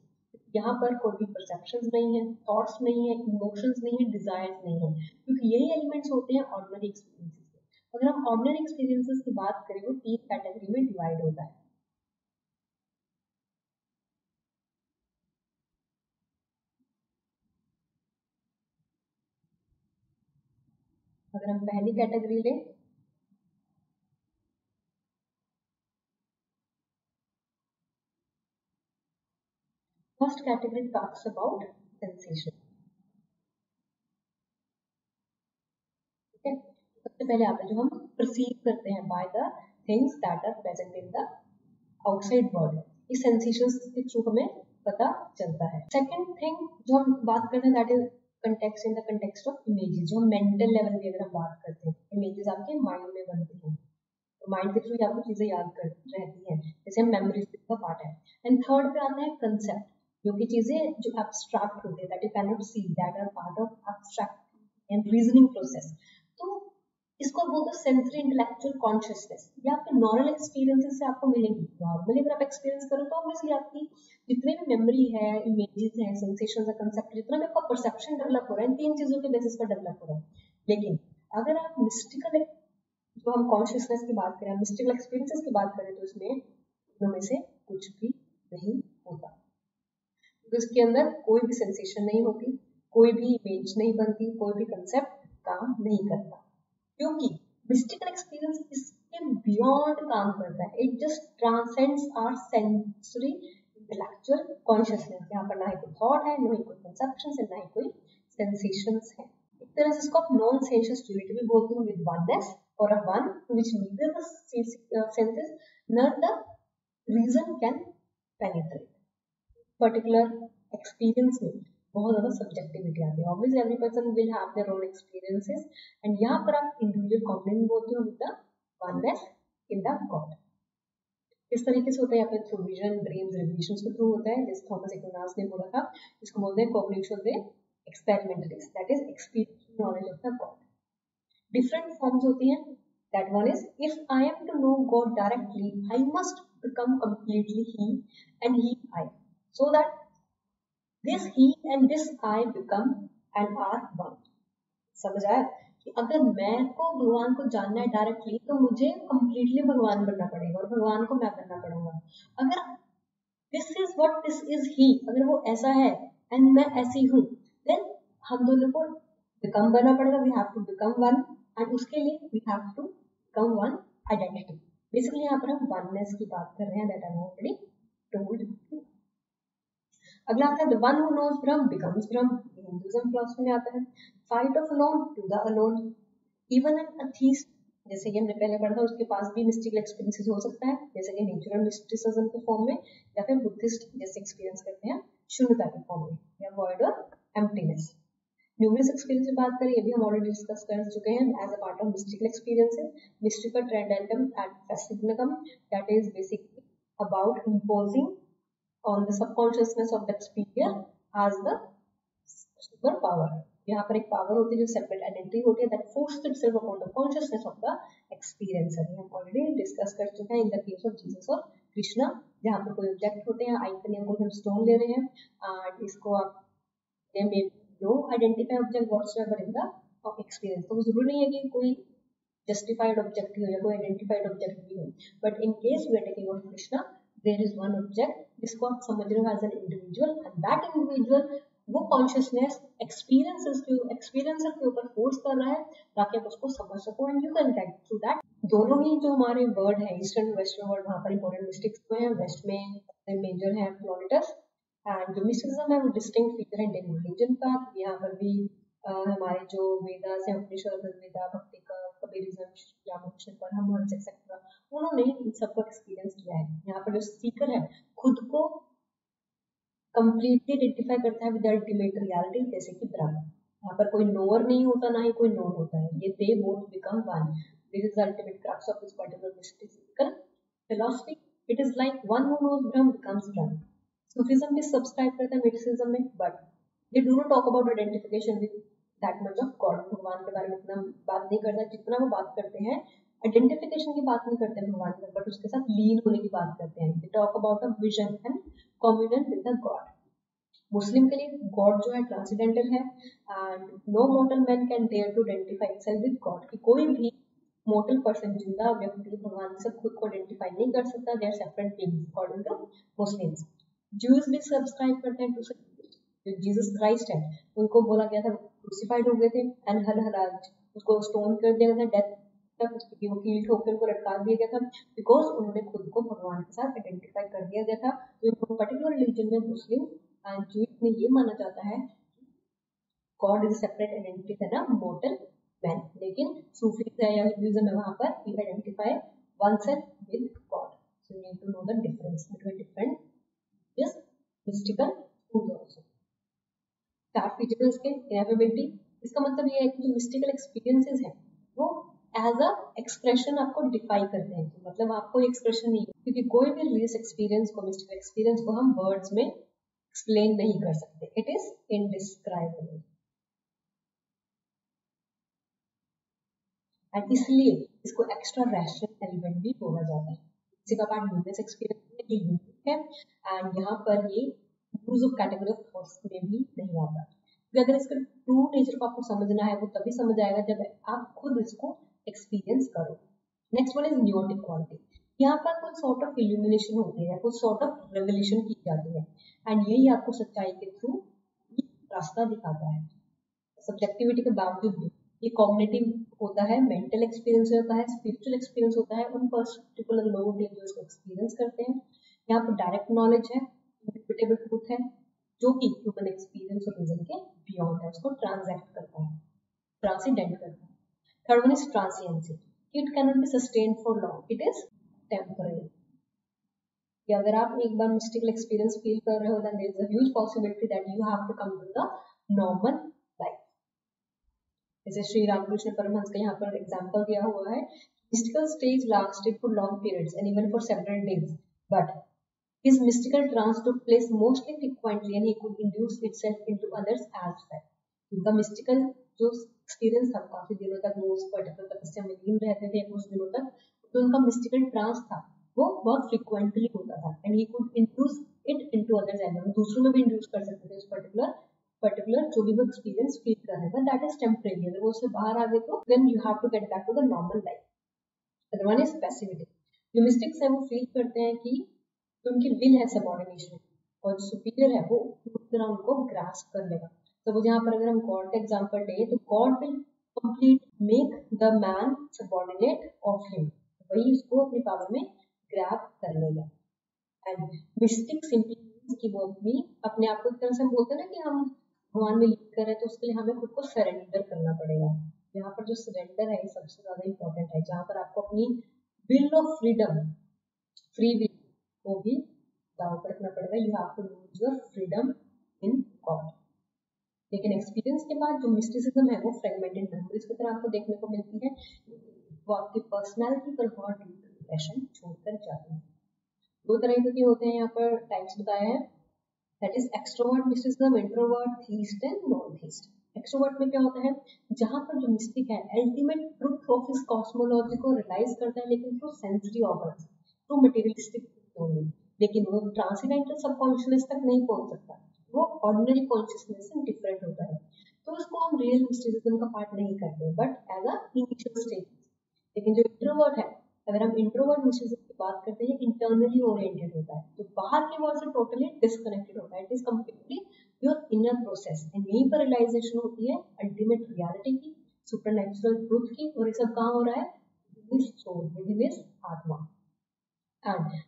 यहाँ पर कोई भी परसेप्शंस नहीं है, थॉट्स नहीं है, इमोशंस नहीं है, डिजायर्स नहीं है, क्योंकि यही एलिमेंट्स होते हैं ऑर्डिनरी एक्सपीरियंसेस में। अगर हम ऑर्डिनरी एक्सपीरियंसेस की बात करें वो 3 कैटेगरी में डिवाइड होता है। अगर हम पहली कैटेगरी लें first category talks about sensation. ठीक है, सबसे पहले आता है जो हम परसीव करते हैं by the things that are present in the outside world, इस सेंसेशंस के थ्रू हमें पता चलता है। सेकंड थिंग जो हम बात करते हैं that is context, in the context of images. जो मेंटल लेवल की अगर हम बात करते हैं, इमेजेस आपके माइंड में बनती हैं, तो माइंड के थ्रू आपको चीजें याद कर रहती हैं, जैसे मेमोरीज का पार्ट है। एंड थर्ड पे आता है कंसेप्ट, जो कि चीजें जो एब्स्ट्रैक्ट होती है, that you can not see, that are part of abstract and reasoning process. तो इसको बोलते हैं सेंसरी इंटेलेक्चुअल कॉन्शियसनेस। ये आपके नॉर्मल एक्सपीरियंसेस से आपको मिलेंगी। नॉर्मली अगर आप एक्सपीरियंस करो तो ऑब्वियसली आपकी जितनी भी मेमोरी है, इमेजेस है, सेंसेशंस है, कंसेप्ट, जितना भी आपका परसेप्शन डेवलप हो रहा है, इन तीन चीजों के बेसिस पर डेवलप हो रहा है। लेकिन अगर आप मिस्टिकल, जो हम कॉन्शियसनेस की बात करें, मिस्टिकल एक्सपीरियंसेस की बात करें, तो इसमें इनमें से कुछ भी नहीं होता, क्योंकि इसके अंदर कोई भी सेंसेशन नहीं होती, कोई भी इमेज नहीं बनती, कोई भी कंसेप्ट काम नहीं करता, क्योंकि मिस्टिकल एक्सपीरियंस इसके बियॉन्ड काम करता है। It just transcends our sensory intellectual consciousness. यहाँ पर ना ही कोई थॉट है, ना ही कोई कंसेप्शन है, ना ही कोई सेंसेशंस है। एक तरह से इसको आप नॉन सेंशियस ड्यूटी भी बोलते हैं, विद वननेस और a one which neither the senses nor the reason can penetrate. Particular experience में बहुत ज्यादा सब्जेक्टिविटी आती है। Obviously every person will have their own experiences, and यहाँ पर आप इंडिविजुअल कॉम्पोनेंट बोलते हो with the oneness in the God. इस तरीके से होता है, यहाँ पे थ्रू विजन, ड्रीम्स, रिविजन्स के थ्रू होता है, जैसे थॉमस एक्विनास ने बोला था, इसको बोलते हैं cognition the experimentalist, that is experiential knowledge of the God. Different forms होती हैं, that one is if I am to know God directly I must become completely he and he I, so that this he and this I become and are one. समझ आया कि अगर मैं को भगवान को जानना है डायरेक्टली, तो मुझे कंप्लीटली भगवान बनना पड़ेगा और भगवान को मैं बनना पड़ेगा। अगर this is what this is he, अगर वो ऐसा है एंड मैं ऐसी हूँ, देन हम दोनों को बिकम बनना पड़ेगा, we have to become one, and उसके लिए we have to become one identity. Basically यहाँ पर हम वननेस की बात कर रहे हैं, दैट आई ऑलरेडी टोल्ड। अगला आता है the one who knows Brahman becomes Brahman, Hinduism philosophy में आता है। Flight of alone to the alone, even an atheist, जैसे कि हमने पहले पढ़ा था, उसके पास भी मिस्टिकल एक्सपीरियंसेस हो सकता है, जैसे कि नेचुरल मिस्टिसिज्म के फॉर्म में, या फिर बुद्धिस्ट जैसे एक्सपीरियंस करते हैं शून्यता के फॉर्म में, या वॉइड और एम्प्टीनेस। न्यूमरस एक्सपीरियंस की बात करें, ये भी हम ऑलरेडी डिस्कस कर चुके हैं as a part of mystical experiences. Mystical tremendum et fascinans, that is basically about imposing on the subconsciousness of the experience as the super power। यहाँ पर एक पावर होती है जो सेपरेट आइडेंटिटी होती है, that forces itself upon the consciousness of the experiencer। हम already discuss कर चुके हैं in the case of Jesus और कृष्णा, जहाँ पर कोई ऑब्जेक्ट होते हैं, आइकन या कोई हम स्टोन ले रहे हैं, इसको आप no identify object whatsoever in the experience. तो जरूरी नहीं है कि कोई जस्टिफाइड ऑब्जेक्ट ही हो या कोई आइडेंटिफाइड ऑब्जेक्ट भी हो, but in case we are taking of Krishna, there is one object जिसको आप समझ रहे हो as an individual, and that individual वो कॉन्शियसनेस एक्सपीरियंसर के ऊपर फोर्स कर रहा है ताकि आप उसको समझ सको, and you can get through that. दोनों ही जो हमारे वर्ड है, ईस्टर्न वेस्टर्न वर्ड, वहाँ पर इंपॉर्टेंट मिस्टिक्स हुए हैं। वेस्ट में मेजर है प्लॉनेटस, एंड जो मिस्टिसिज्म है वो डिस्टिंक्ट फीचर है इंडियन रिलीजन का। यहाँ पर भी हमारे जो वेदास हैं, उपनिषद, वेदा, भक्ति का, कबीरिज्म, रामकृष्ण परमहंस एक्सेट्रा, उन्होंने इन सबको एक्सपीरियंस किया है। यहाँ पर जो स्पीकर है खुद को कंप्लीटली आइडेंटिफाई करता है विद अल्टीमेट रियलिटी, जैसे कि ब्रह्म। यहाँ पर कोई नोअर नहीं होता, ना ही कोई नोन होता है, ये they both become one. This is ultimate crux of this particular mystical philosophy. It is like one who knows Brahman becomes Brahman. Sufism भी सब्सक्राइब करता है मिस्टिसिज्म में, but they do not talk about identification with that much of God. भगवान के बारे में इतना बात नहीं करता, जितना वो बात करते हैं आइडेंटिफिकेशन की बात नहीं करते हैं भगवान में, बट उसके साथ लीन होने की बात करते हैं। They talk about a vision and communion with the God. Muslim के लिए गॉड जो है ट्रांसेंडेंटल है, and no mortal man can dare to identify himself with God, कि कोई भी मोर्टल पर्सन, जिंदा व्यक्ति भगवान से खुद को आइडेंटिफाई नहीं कर सकता। They are separate beings according to Muslims. Jews भी सब्सक्राइब करते हैं टू जीसस क्राइस्ट है, उनको बोला गया था क्रूसिफाइड हो गए थे, एंड हल हलाज उसको स्टोन कर दिया गया था, डेथ तक उसकी वकील ठोकर उनको लटका दिया गया था, बिकॉज उन्होंने खुद को भगवान के साथ आइडेंटिफाई कर दिया गया था। तो इन पर्टिकुलर रिलीजन में मुस्लिम एंड ज्यूइज्म में ये माना जाता है God is separate identity than a mortal man, लेकिन सूफीज है या हिंदुइज्म है वहां पर we identify oneself with God. So you need to know the difference between different yes mystical schools also. चार फीचर्स के इनएफिबिलिटी, इसका मतलब ये है कि जो मिस्टिकल एक्सपीरियंसेस हैं वो एज अ एक्सप्रेशन आपको डिफाई करते हैं, मतलब आपको एक्सप्रेशन नहीं, क्योंकि कोई भी रिलीज एक्सपीरियंस को, मिस्टिकल एक्सपीरियंस को हम वर्ड्स में एक्सप्लेन नहीं कर सकते, इट इज इनडिस्क्राइबेबल, एंड इसलिए इसको एक्स्ट्रा रैशनल एलिमेंट भी बोला जाता है। इसी का पार्ट यूनिस एक्सपीरियंस में जो यूनिक है, एंड यहाँ पर ये use of category of thoughts में भी नहीं आता, क्योंकि अगर इसका ट्रू नेचर को आपको समझना है वो तभी समझ आएगा जब आप खुद इसको एक्सपीरियंस करो। नेक्स्ट वन इज न्यूटिक क्वालिटी, यहाँ पर कुछ सॉर्ट ऑफ इल्यूमिनेशन होती है, कुछ सॉर्ट ऑफ रेवल्यूशन की जाती है, एंड यही आपको सच्चाई के थ्रू रास्ता दिखाता है। सब्जेक्टिविटी के बावजूद भी ये कॉग्निटिव होता है, मेंटल एक्सपीरियंस होता है, स्पिरिचुअल एक्सपीरियंस होता है उन पर्टिकुलर लोगों के लिए जो इसको एक्सपीरियंस करते हैं। यहाँ पर डायरेक्ट नॉलेज है, इंटरप्रिटेबल ट्रूथ है, जो कि ह्यूमन एक्सपीरियंस और रीजन के बियॉन्ड है, उसको ट्रांसैक्ट करता है, ट्रांसीडेंट करता है। Third one is transiency, it can not be sustained for long, it is temporary. कि अगर आप एक बार मिस्टिकल एक्सपीरियंस फील कर रहे हो then there is a huge possibility that you have to come to the normal life. जैसे श्री रामकृष्ण परमहंस का यहाँ पर एग्जांपल दिया हुआ है, mystical stage lasted for long periods and even for several days, but his mystical trance took place mostly frequently and he could induce itself into others as well. उनका mystical जो experience था काफी दिनों तक वो उस पर्टिकुलर तपस्या में लीन रहते थे कुछ दिनों तक, तो उनका mystical trance था वो बहुत फ्रीक्वेंटली होता था, and he could induce it into others as well, दूसरों में भी इंड्यूस कर सकते थे उस पर्टिकुलर जो भी वो एक्सपीरियंस फील कर रहे हैं, बट दैट इज टेम्परेरी, अगर वो उससे बाहर आ गए तो then you have to get back to the normal life. Other one is passivity, जो मिस्टिक्स है वो फील करते हैं कि जो उनकी विल है सबऑर्डिनेशन, और जो सुपीरियर है वो पूरी तरह उनको ग्रास्प कर लेगा। तो यहाँ पर अगर हम गॉड का एग्जांपल लें तो God will complete make the man subordinate of him, वही उसको अपनी पावर में ग्रैब कर लेगा। एंड मिस्टिक सिंपली की वो भी अपने आप को एक तरह से हम बोलते हैं ना कि हम भगवान में लीड कर रहे हैं, तो उसके लिए हमें खुद को सरेंडर करना पड़ेगा। यहाँ पर जो सरेंडर है सबसे ज्यादा इंपॉर्टेंट है, जहाँ पर आपको अपनी will of freedom, free will को भी दांव पर रखना पड़ेगा। You have to lose your freedom in God. लेकिन एक्सपीरियंस के बाद जो मिस्टिसिज्म है वो फ्रेगमेंटेड मेमोरीज की तरह आपको देखने को मिलती है, वो आपकी पर्सनैलिटी पर बहुत डीप इंप्रेशन छोड़कर जाती है। दो तरह के होते हैं यहाँ पर टाइप्स बताया है, that is extrovert mysticism, introvert, theist and non theist. Extrovert में क्या होता है, जहां पर जो मिस्टिक है ultimate truth of his cosmology को रियलाइज करता है, लेकिन through sensory organs, through materialistic only, लेकिन वो ट्रांसेंडेंटल सबकॉन्शियसनेस तक नहीं पहुंच सकता, वो ऑर्डिनरी कॉन्शियसनेस से डिफरेंट होता है, तो उसको हम रियल मिस्टिसिज्म का पार्ट नहीं करते, but as a initial stage. लेकिन जो इंट्रोवर्ट है, अगर हम इंट्रोवर्ट मिस्टिसिज्म की बात करते हैं, इंटरनली ओरिएंटेड होता है, तो बाहर की वर्ल्ड से टोटली डिस्कनेक्टेड होता है, it is completely your inner process, and यहीं पर रियलाइजेशन होती है अल्टीमेट रियलिटी की, सुपरनैचुरल ट्रूथ की, और ये सब कहाँ हो रहा है, with his soul, with his आत्मा। And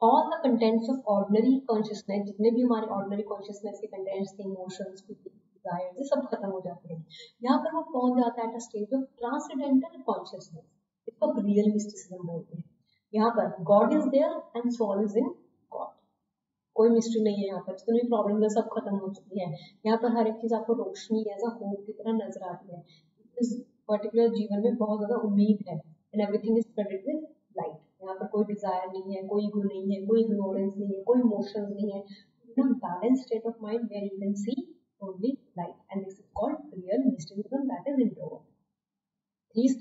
all the contents of ordinary consciousness, जितने भी हमारे ऑर्डिनरी कॉन्शियसनेस के कंटेंट्स थे, इमोशंस, डिजायर्स, ये सब खत्म हो जाते हैं। यहाँ पर वो पहुंच जाता है at a stage of transcendental consciousness, इसको रियल मिस्टिसिज्म बोलते हैं। यहाँ पर God is there and soul is in God, कोई मिस्ट्री नहीं है यहाँ पर, जितनी भी प्रॉब्लम है सब खत्म हो चुकी है। यहाँ पर हर एक चीज आपको रोशनी एज अ होप की तरह नजर आती है। इस पर्टिकुलर जीवन में बहुत ज्यादा उम्मीद है, and everything is flooded with light. यहाँ पर कोई डिजायर नहीं है, कोई ईगो नहीं है, कोई इग्नोरेंस नहीं है, कोई इमोशंस नहीं है, एकदम balance state of mind where you can see only light, and this is called real mysticism, that is introvert. These,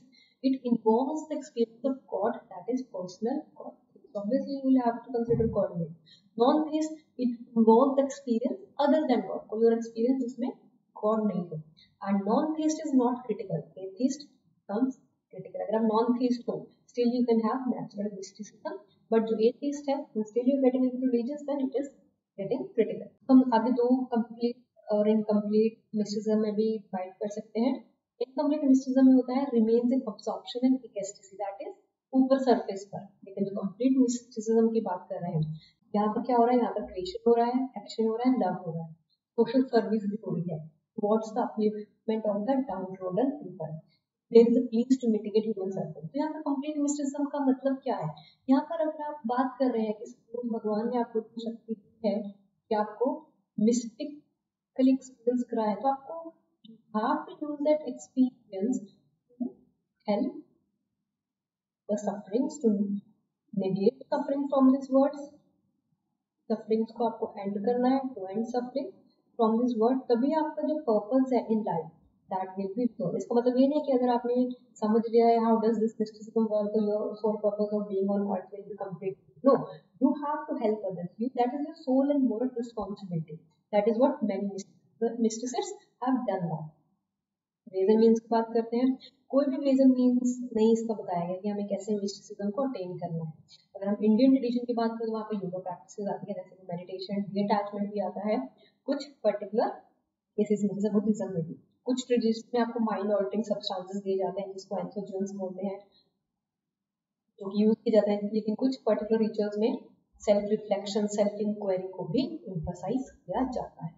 it involves the experience of God, that is personal God. Obviously, you will have to consider God in it. Non-theist, it involves the experience other than God. कोई और experience जिसमें God नहीं हो. And non-theist is not critical. Atheist comes critical. अगर आप non-theist हो, still you can have natural mysticism. But जो atheist है, still you are getting into religions, then it is getting critical. हम आगे दो complete और incomplete mysticism में भी divide कर सकते हैं। इनकम्प्लीट मिस्टिसिज्म में होता है remains in absorption and ecstasy, that is ऊपर सरफेस पर। लेकिन जो कंप्लीट मिस्टिसिज्म की बात कर रहे हैं, यहाँ पर क्या हो रहा है, यहाँ पर क्रिएशन हो रहा है, एक्शन हो रहा है, लव हो रहा है, सोशल सर्विस भी हो रही है towards the upliftment of the downtrodden people. There is a please to mitigate human suffering. तो यहाँ पर complete mysticism का मतलब क्या है? यहाँ पर अगर आप बात कर रहे हैं कि भगवान ने आपको इतनी शक्ति दी है कि आपको mystical experience कराया है, तो आपको you have to use that experience to help the sufferings, to negate suffering from these words. Sufferings को आपको एंड करना है, to end suffering from this word, तभी आपका जो पर्पस है in life that will be resolve. इसका मतलब ये नहीं कि अगर आपने समझ लिया है how does this mysticism work, तो your soul purpose of being on earth will be complete. No, you have to help others, you that is your soul and moral responsibility, that is what many mysticists have done that. Reason means की बात करते हैं, कोई भी reason means नहीं इसका बताया गया कि हमें कैसे मिस्टिसिज्म को अटेन करना है। अगर हम इंडियन ट्रेडिशन की बात करें तो वहाँ पर योगा प्रैक्टिसेस आती है, जैसे मेडिटेशन, डिटैचमेंट भी आता है कुछ पर्टिकुलर केसेस में, जैसे बुद्धिज्म में भी कुछ ट्रेडिशन में आपको माइंड ऑल्टरिंग सब्सटेंसेस दिए जाते हैं जिसको एंथोजन्स बोलते हैं, जो कि यूज किए जाते हैं, लेकिन कुछ पर्टिकुलर रिचुअल्स में सेल्फ रिफ्लेक्शन, सेल्फ इंक्वायरी को भी एम्फसाइज किया जाता है।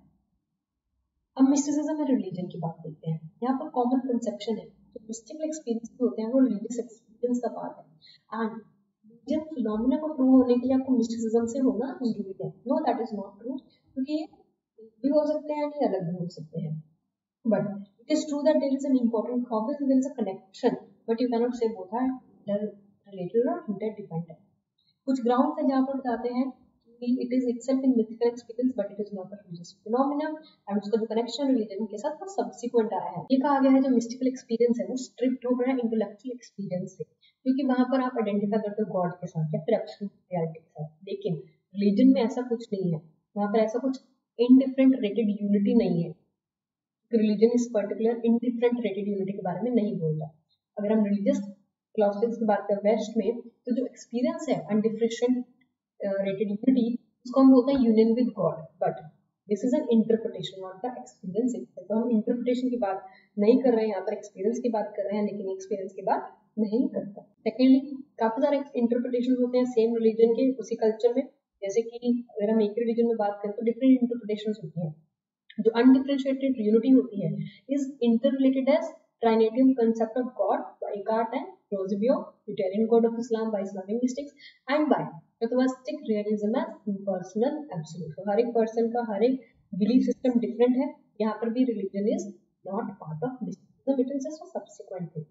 अब मिस्टिसिज्म और रिलीजन की बात देखते हैं। यहाँ पर कॉमन कंसेप्शन है, जो मिस्टिकल एक्सपीरियंस होते हैं वो रिलीजियस एक्सपीरियंस का पार्ट है, एंड रिलीजन फिनोमेना को प्रूव होने के लिए आपको मिस्टिसिज्म से होना जरूरी है। No, that is not true, क्योंकि भी हो सकते हैं या अलग भी हो सकते हैं, but it is true that there is an important obviously there is a connection, but you cannot say both are related और इंटरडिपेंडेंट। कुछ ग्राउंड है जहाँ पर बताते हैं कि it is itself in mythical experience but it is not a religious phenomena, and उसका जो कनेक्शन रिलीजन के साथ वो सब्सिक्वेंट आया है। ये कहा गया है जो मिस्टिकल एक्सपीरियंस है वो स्ट्रिप्ट हो गया है इंटेलेक्चुअल एक्सपीरियंस से, क्योंकि वहां पर आप आइडेंटिफाई करते हो गॉड के साथ या फिर एब्सोल्यूट रियलिटी के साथ, लेकिन रिलीजन में ऐसा कुछ नहीं है। वहां पर ऐसा कुछ इनडिफरेंट रेटेड यूनिटी नहीं है। रिलीजन इस पर्टिकुलर इनडिफरेंट रेटेड यूनिटी के बारे में नहीं बोलता। अगर हम रिलीजियस फिलॉसफीज की बात करें वेस्ट में, तो जो एक्सपीरियंस है अनडिफरेंशिएटेड रेटेड यूनिटी, उसको हम बोलते हैं union with God, but this is an interpretation not the experience itself. तो हम इंटरप्रिटेशन की बात नहीं कर रहे हैं, यहाँ पर एक्सपीरियंस की बात कर रहे हैं, लेकिन एक्सपीरियंस की बात नहीं करता। सेकेंडली, काफी सारे इंटरप्रिटेशन होते हैं सेम रिलीजन के उसी कल्चर में, जैसे कि अगर हम एक रिलीजन में बात करें तो डिफरेंट इंटरप्रिटेशन होती हैं। जो अनडिफरेंशिएटेड यूनिटी होती है is interrelated as trinitarian concept of God by Eckhart and Rosebio, Unitarian God of Islam by Islamic mystics, and by Catholic realism as impersonal absolute। तो हर एक पर्सन का हर एक बिलीफ सिस्टम डिफरेंट है। यहाँ पर भी religion is not part of mysticism, it is just a subsequent thing.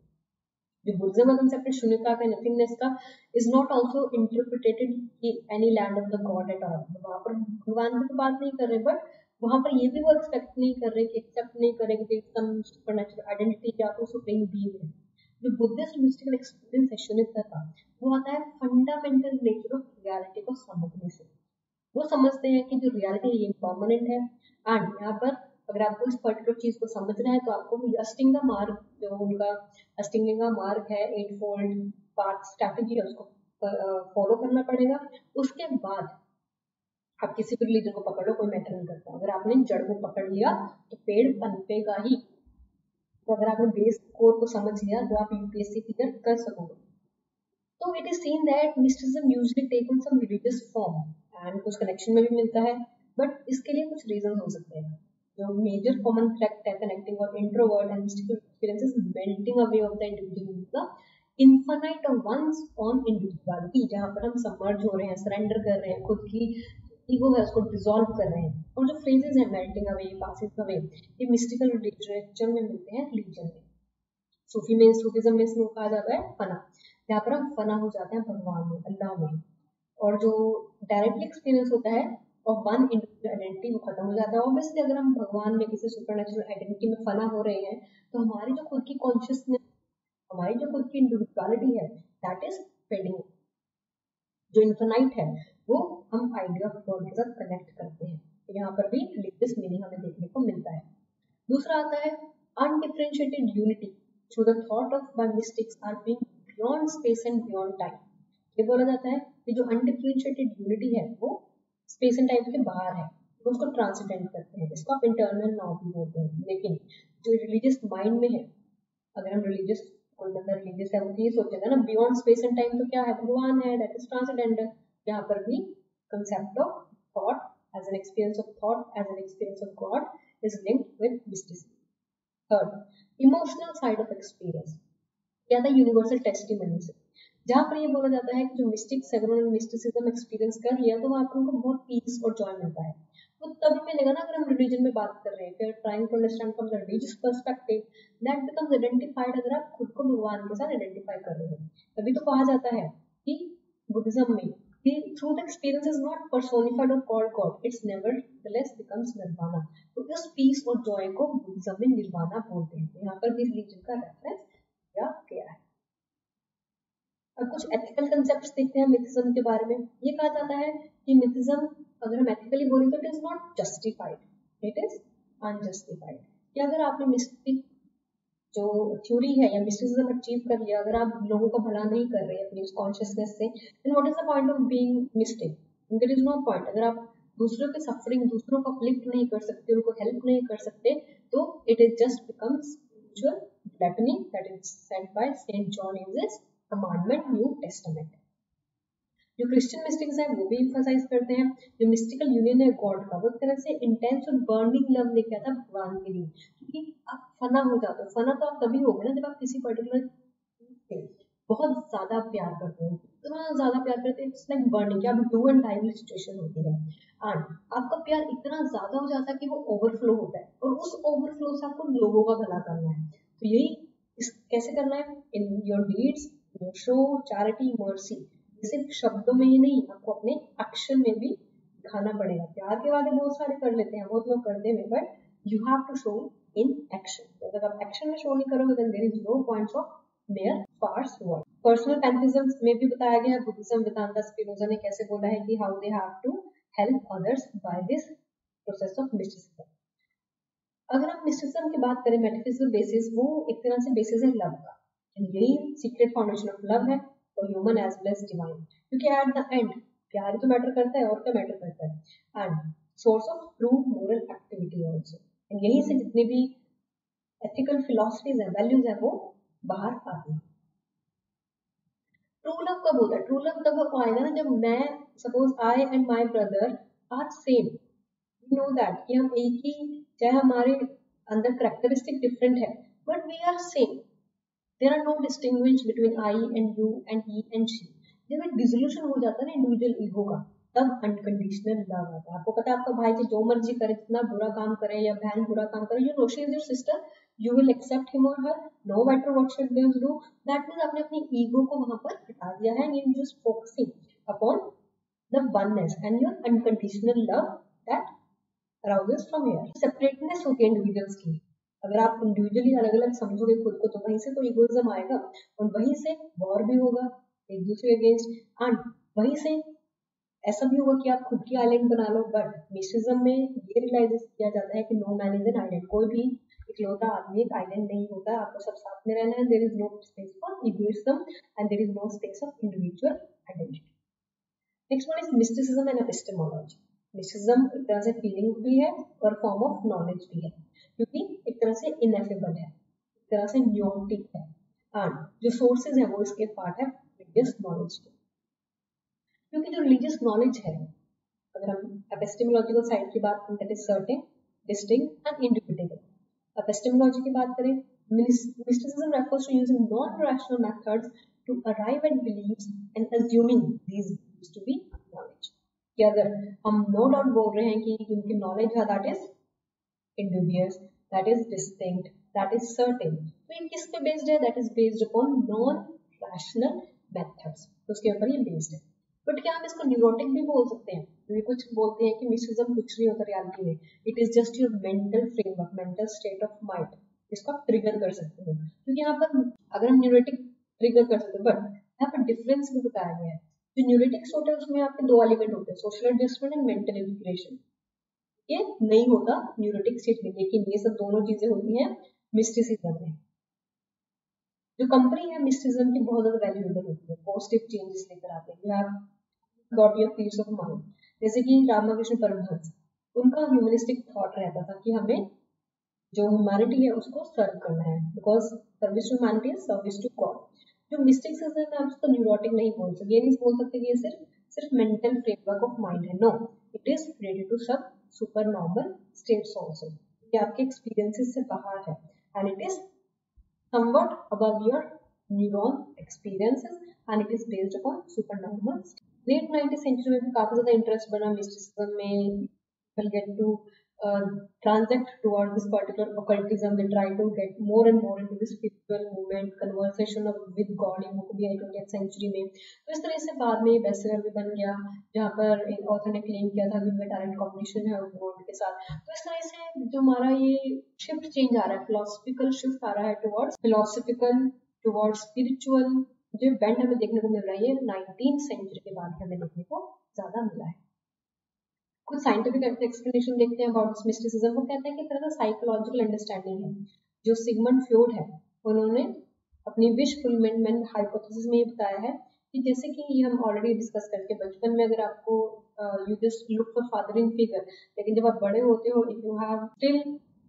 जो Buddhism का कंसेप्ट है शून्यता का, नथिंगनेस का, इज नॉट आल्सो इंटरप्रिटेटेड कि any land of the God at all. वहां पर भगवान की बात नहीं कर रहे, बट वहां पर ये भी वो एक्सपेक्ट नहीं कर रहे कि एक्सेप्ट नहीं कर रहे कि सम सुपरनैचुरल आइडेंटिटी या तो सुप्रीम बीइंग है। जो बुद्धिस्ट मिस्टिकल एक्सपीरियंस है शून्यता का, वो आता है फंडामेंटल नेचर ऑफ रियलिटी को समझने से। वो समझते हैं कि जो रियलिटी है ये परमानेंट है, एंड यहाँ पर अगर आपको इस पर्टिकुलर चीज को समझना है तो आपको अष्टांग मार्ग, जो उनका अष्टांग मार्ग है, 8 फोल्ड पाथ स्ट्रैटेजी है, उसको फॉलो करना पड़ेगा। उसके बाद आप किसी भी रिलीजन को पकड़ लो, कोई मैटर नहीं करता। अगर आपने जड़ को पकड़ लिया तो पेड़ पनपेगा ही। तो अगर आपने बेस कोर को समझ लिया तो आप यूपीएससी क्लियर कर सकोगे। तो it is seen that mysticism usually take on some religious form, and कुछ कनेक्शन में भी मिलता है, बट इसके लिए कुछ रीजन हो सकते हैं। जो मेजर कॉमन फैक्ट है कनेक्टिंग और introvert and mystical experiences melting away of the individual the infinite of ones on individuality, जहां पर हम सबमर्ज हो रहे हैं, सरेंडर कर रहे हैं, खुद की ईगो है उसको डिसॉल्व कर रहे हैं। और जो फ्रेजेस है मेल्टिंग अवे, पासिंग अवे, ये मिस्टिकल लिटरेचर में मिलते हैं, रिलीजन में। सूफी में, सूफिज्म में इसमें कहा जाता है फना, जहाँ पर हम फना हो जाते हैं भगवान में, अल्लाह में। और जो डायरेक्टली एक्सपीरियंस होता है ऑफ वन इंडिविजुअल आइडेंटिटी, वो खत्म हो जाता है। ऑब्वियसली अगर हम भगवान में किसी सुपरनेचुरल आइडेंटिटी में फना हो रहे हैं तो हमारी जो खुद की कॉन्शियसनेस, हमारी जो खुद की इंडिविजुअलिटी है, दैट इज फेडिंग। जो इन्फिनाइट है वो हम आइडिया ऑफ गॉड के साथ कनेक्ट करते हैं। तो यहाँ पर भी रिलीजियस मीनिंग हमें देखने को मिलता है। दूसरा आता है undifferentiated unity through the thought of by mystics are being beyond space and beyond time. ये बोला जाता है कि जो अनडिफरेंशिएटेड यूनिटी है वो स्पेस एंड टाइम के बाहर है, तो उसको ट्रांसेंडेंट करते हैं। इसको आप इंटरनल नाउ भी बोलते हैं। लेकिन जो रिलीजियस माइंड में है, अगर हम रिलीजियस, कोई बंदा रिलीजियस है वो ये सोचेगा ना बियॉन्ड स्पेस एंड टाइम, तो क्या है, भगवान है, दैट इज ट्रांसेंडेंट। यहाँ पर भी concept of thought as an experience of thought as an experience of God is linked with mysticism. Third, emotional side of experience या था यूनिवर्सल टेस्टिमनी से, जहाँ पर ये बोला जाता है कि जो मिस्टिक्स है उन्होंने मिस्टिसिज्म एक्सपीरियंस कर लिया तो वहाँ पर उनको बहुत पीस और जॉय मिलता है। वो तभी मिलेगा ना अगर हम रिलीजन में बात कर रहे हैं, trying to understand from the religious perspective that becomes identified, अगर आप खुद को भगवान के साथ आइडेंटिफाई कर रहे हो तभी तो कहा जाता है कि बुद्धिज्म में कि through the experience is not personified or called God, it's nevertheless becomes nirvana। तो इस पीस और जॉय को बुद्धिज्म में निर्वाणा बोलते हैं। यहाँ पर भी रिलीजन का रेफरेंस दिया गया है। अब कुछ एथिकल कंसेप्ट्स देखते हैं मिथिज्म के बारे में। ये कहा जाता है कि मिथिज्म अगर हम एथिकली बोलें तो it is not justified, it is unjustified. कि अगर आपने मिस्टिक जो थ्योरी है या मिस्टिसिज्म अचीव कर लिया, अगर आप लोगों का भला नहीं कर रहे अपनी उस कॉन्शियसनेस से, then what is the point of being mystic? There is no point. अगर आप दूसरों के सफरिंग, दूसरों को अपलिफ्ट नहीं कर सकते, उनको हेल्प नहीं कर सकते, तो it is just becomes spiritual gluttony that is said by Saint John in this commandment New Testament. जो क्रिश्चियन मिस्टिक्स हैं वो भी एम्फसाइज करते हैं जो मिस्टिकल यूनियन है गॉड का, वो एक तरह से इंटेंस और बर्निंग लव लेके आता है भगवान के लिए। क्योंकि आप फना हो जाते हो, फना तो आप तभी हो गए ना जब आप किसी पर्टिकुलर से बहुत ज्यादा प्यार करते हो, इतना ज्यादा प्यार करते हैं, इट्स लाइक बर्निंग, आप डू एंड डाई वाली सिचुएशन होती है एंड आपका प्यार इतना ज्यादा हो जाता है कि वो ओवरफ्लो होता है और उस ओवरफ्लो से आपको लोगों का भला करना है। तो यही कैसे करना है? In your deeds, your show charity, mercy. सिर्फ शब्दों में ही नहीं, आपको अपने एक्शन में भी दिखाना पड़ेगा। प्यार के वादे बहुत सारे कर लेते हैं, बहुत लोग करते हैं, but you have to show in action. अगर आप एक्शन में शो नहीं करोगे then there is no points of mere farce word. Personal pantheism में भी बताया गया है बुद्धिज्म वेदांता स्पिनोजा ने कैसे बोला है कि how they have to help others by this process of mysticism. अगर आप मिस्टिसिज्म की बात करें मेटाफिजिकल बेसिस, वो एक तरह से बेसिस है लव का, यही सीक्रेट फाउंडेशन ऑफ लव है और human as well as divine. क्योंकि एट द एंड प्यार ही तो मैटर करता है, और क्या मैटर करता है, and source of true moral activity also. And यहीं से जितने भी एथिकल फिलॉसफीज है, वैल्यूज है, वो बाहर आती है। ट्रू लव कब होता है? ट्रू लव तब आएगा ना जब मैं, suppose I and my brother are same, we know that कि हम एक ही, चाहे हमारे अंदर करेक्टरिस्टिक डिफरेंट है but we are same, there are no distinguish between I and you and he and she। जब एक डिसोल्यूशन हो जाता है ना इंडिविजुअल ईगो का, तब अनकंडीशनल लव आता है। आपको पता है आपका भाई जो मर्जी करे, कितना बुरा काम करे या बहन बुरा काम करे, you know she is your sister, you will accept him और her no matter what she does do. That means आपने अपनी ईगो को वहां पर हटा दिया है, you just focusing upon the oneness and your unconditional love that arouses from here. Separateness होती है इंडिविजुअल्स की। अगर आप इंडिविजुअली अलग अलग समझोगे खुद को तो वहीं से तो इगोइज्म आएगा और वहीं से वॉर भी होगा एक दूसरे अगेंस्ट, एंड वहीं से ऐसा भी होगा कि आप खुद की आइलैंड बना लो। बट मिस्टिसिज्म में ये रियलाइज किया जाता है कि no man is an island, कोई भी इकलौता आदमी एक आइलैंड नहीं होता, आपको सब साथ में रहना है। There is no space for egoism and there is no space of individual identity. Next one is mysticism and epistemology. Mysticism एक तरह से फीलिंग भी है और फॉर्म ऑफ नॉलेज भी है, क्योंकि एक तरह से इनएफेबल है, एक तरह से न्योटिक है, एंड जो सोर्सेज है वो इसके पार्ट है रिलीजियस नॉलेज के। क्योंकि जो रिलीजियस नॉलेज है, अगर हम एपिस्टेमोलॉजिकल साइड की बात करें, that is certain, distinct and individual. Epistemology की बात करें, mysticism refers to using non rational methods to arrive at beliefs and assuming these beliefs to be knowledge. कि अगर हम नो डाउट बोल रहे हैं कि उनकी नॉलेज है that is indubious, that is distinct, that is certain, तो ये किस पे बेस्ड है? that is based upon non rational methods, तो उसके ऊपर ये बेस्ड है। बट क्या हम इसको न्यूरोटिक भी बोल सकते हैं? तो कुछ बोलते हैं कि मिस्टिसिज्म कुछ नहीं होता रियलिटी में, it is just your mental framework, mental state of mind, इसको आप ट्रिगर कर सकते हो। क्योंकि यहाँ पर अगर हम न्यूरोटिक ट्रिगर कर सकते हैं, बट यहाँ पर डिफरेंस भी बताया गया है। जो न्यूरोटिक्स होता है उसमें आपके दो एलिमेंट होते हैं, social adjustment and mental integration. ये नहीं होता न्यूरोटिक स्टेट में, लेकिन ये सब दोनों चीजें होती हैं मिस्टिसिज्म में। जो कंपनी है मिस्टिसिज्म की बहुत ज्यादा वैल्यूएबल होती है, पॉजिटिव चेंजेस लेकर आते हैं, you have got your peace of mind. जैसे कि रामकृष्ण परमहंस, उनका ह्यूमनिस्टिक थॉट रहता था कि हमें जो ह्यूमैनिटी है उसको सर्व करना है, because service to humanity is service to God. जो मिस्टिसिज्म है आप उसको न्यूरोटिक नहीं बोल सकते, ये नहीं बोल सकते कि ये सिर्फ सिर्फ मेंटल फ्रेमवर्क ऑफ माइंड है, no, it is related to सब सुपर नॉर्मल स्टेट्स ऑल्सो। ये आपके एक्सपीरियंसेस से बाहर है and it is somewhat above your neuron experiences and it is based upon supernormal state. Late 19th century में भी काफी ज्यादा इंटरेस्ट बना mysticism में, people get to transact toward this particular occultism. They try to get more and more into this spiritual movement, conversation of with God in भी 20th century में। तो इस तरह से बाद में बेस्टसेलर भी बन गया, जहाँ पर एक ऑथर ने क्लेम किया था कि उनका डायरेक्ट कॉम्बिनेशन है वर्ल्ड के साथ। तो इस तरह से जो हमारा ये शिफ्ट चेंज आ रहा है, फिलोसफिकल शिफ्ट आ रहा है टुवर्ड्स फिलोसफिकल, टुवर्ड्स स्पिरिचुअल, जो बेंड हमें देखने को मिल रहा है ये 19th सेंचुरी के बाद हमें देखने को ज्यादा मिला है। कुछ साइंटिफिक एक्सप्लेनेशन देखते हैं अबाउट मिस्टिसिज्म। वो कहते हैं कि तरह का साइकोलॉजिकल अंडरस्टैंडिंग है जो सिगमंड फ्रॉइड है, उन्होंने अपनी विश फुलफिलमेंट हाइपोथेसिस में ये बताया है कि जैसे कि ये हम ऑलरेडी डिस्कस करके बचपन में अगर आपको you just look for fathering figure, लेकिन जब आप बड़े होते हो if you have still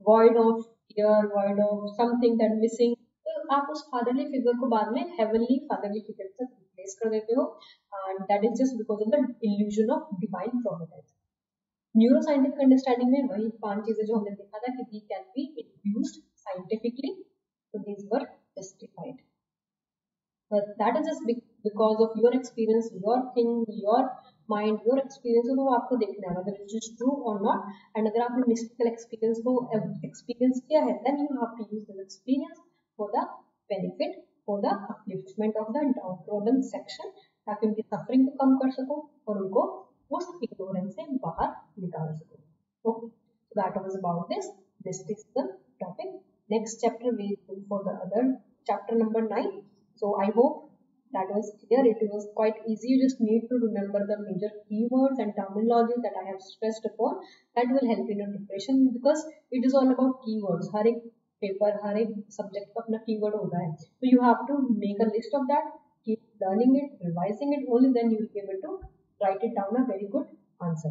void of year, void of something that missing, तो आप उस फादरली फिगर को बाद में हेवनली फादरली फिगर से रिप्लेस कर देते हो, and that is just because of the illusion of divine Providence. Neuro scientific understanding में वही 5 चीजें जो हमने देखा था कि दी can be introduced scientifically, so these were justified, but that is just because of your experience, your thing, your mind, your experience, तो आपको देखना है whether it is true or not, and अगर आपने mystical experience को experience किया है then you have to use that experience for the benefit, for the upliftment of the downtrodden section, ताकि उनकी सफरिंग को कम कर सको और उनको उस इग्नोरेंस से बाहर निकाल सको। Okay, so that was about this mysticism topic. Next chapter we will go for the other chapter number 9. So I hope that was clear. It was quite easy. You just need to remember the major keywords and terminology that I have stressed upon. That will help in your preparation because it is all about keywords. हर एक paper, हर एक subject का अपना keyword होता है, so you have to make a list of that, keep learning it, revising it, only then you will be able to write it down a very good answer.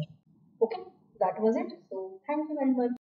Okay, that was it. So thank you very much.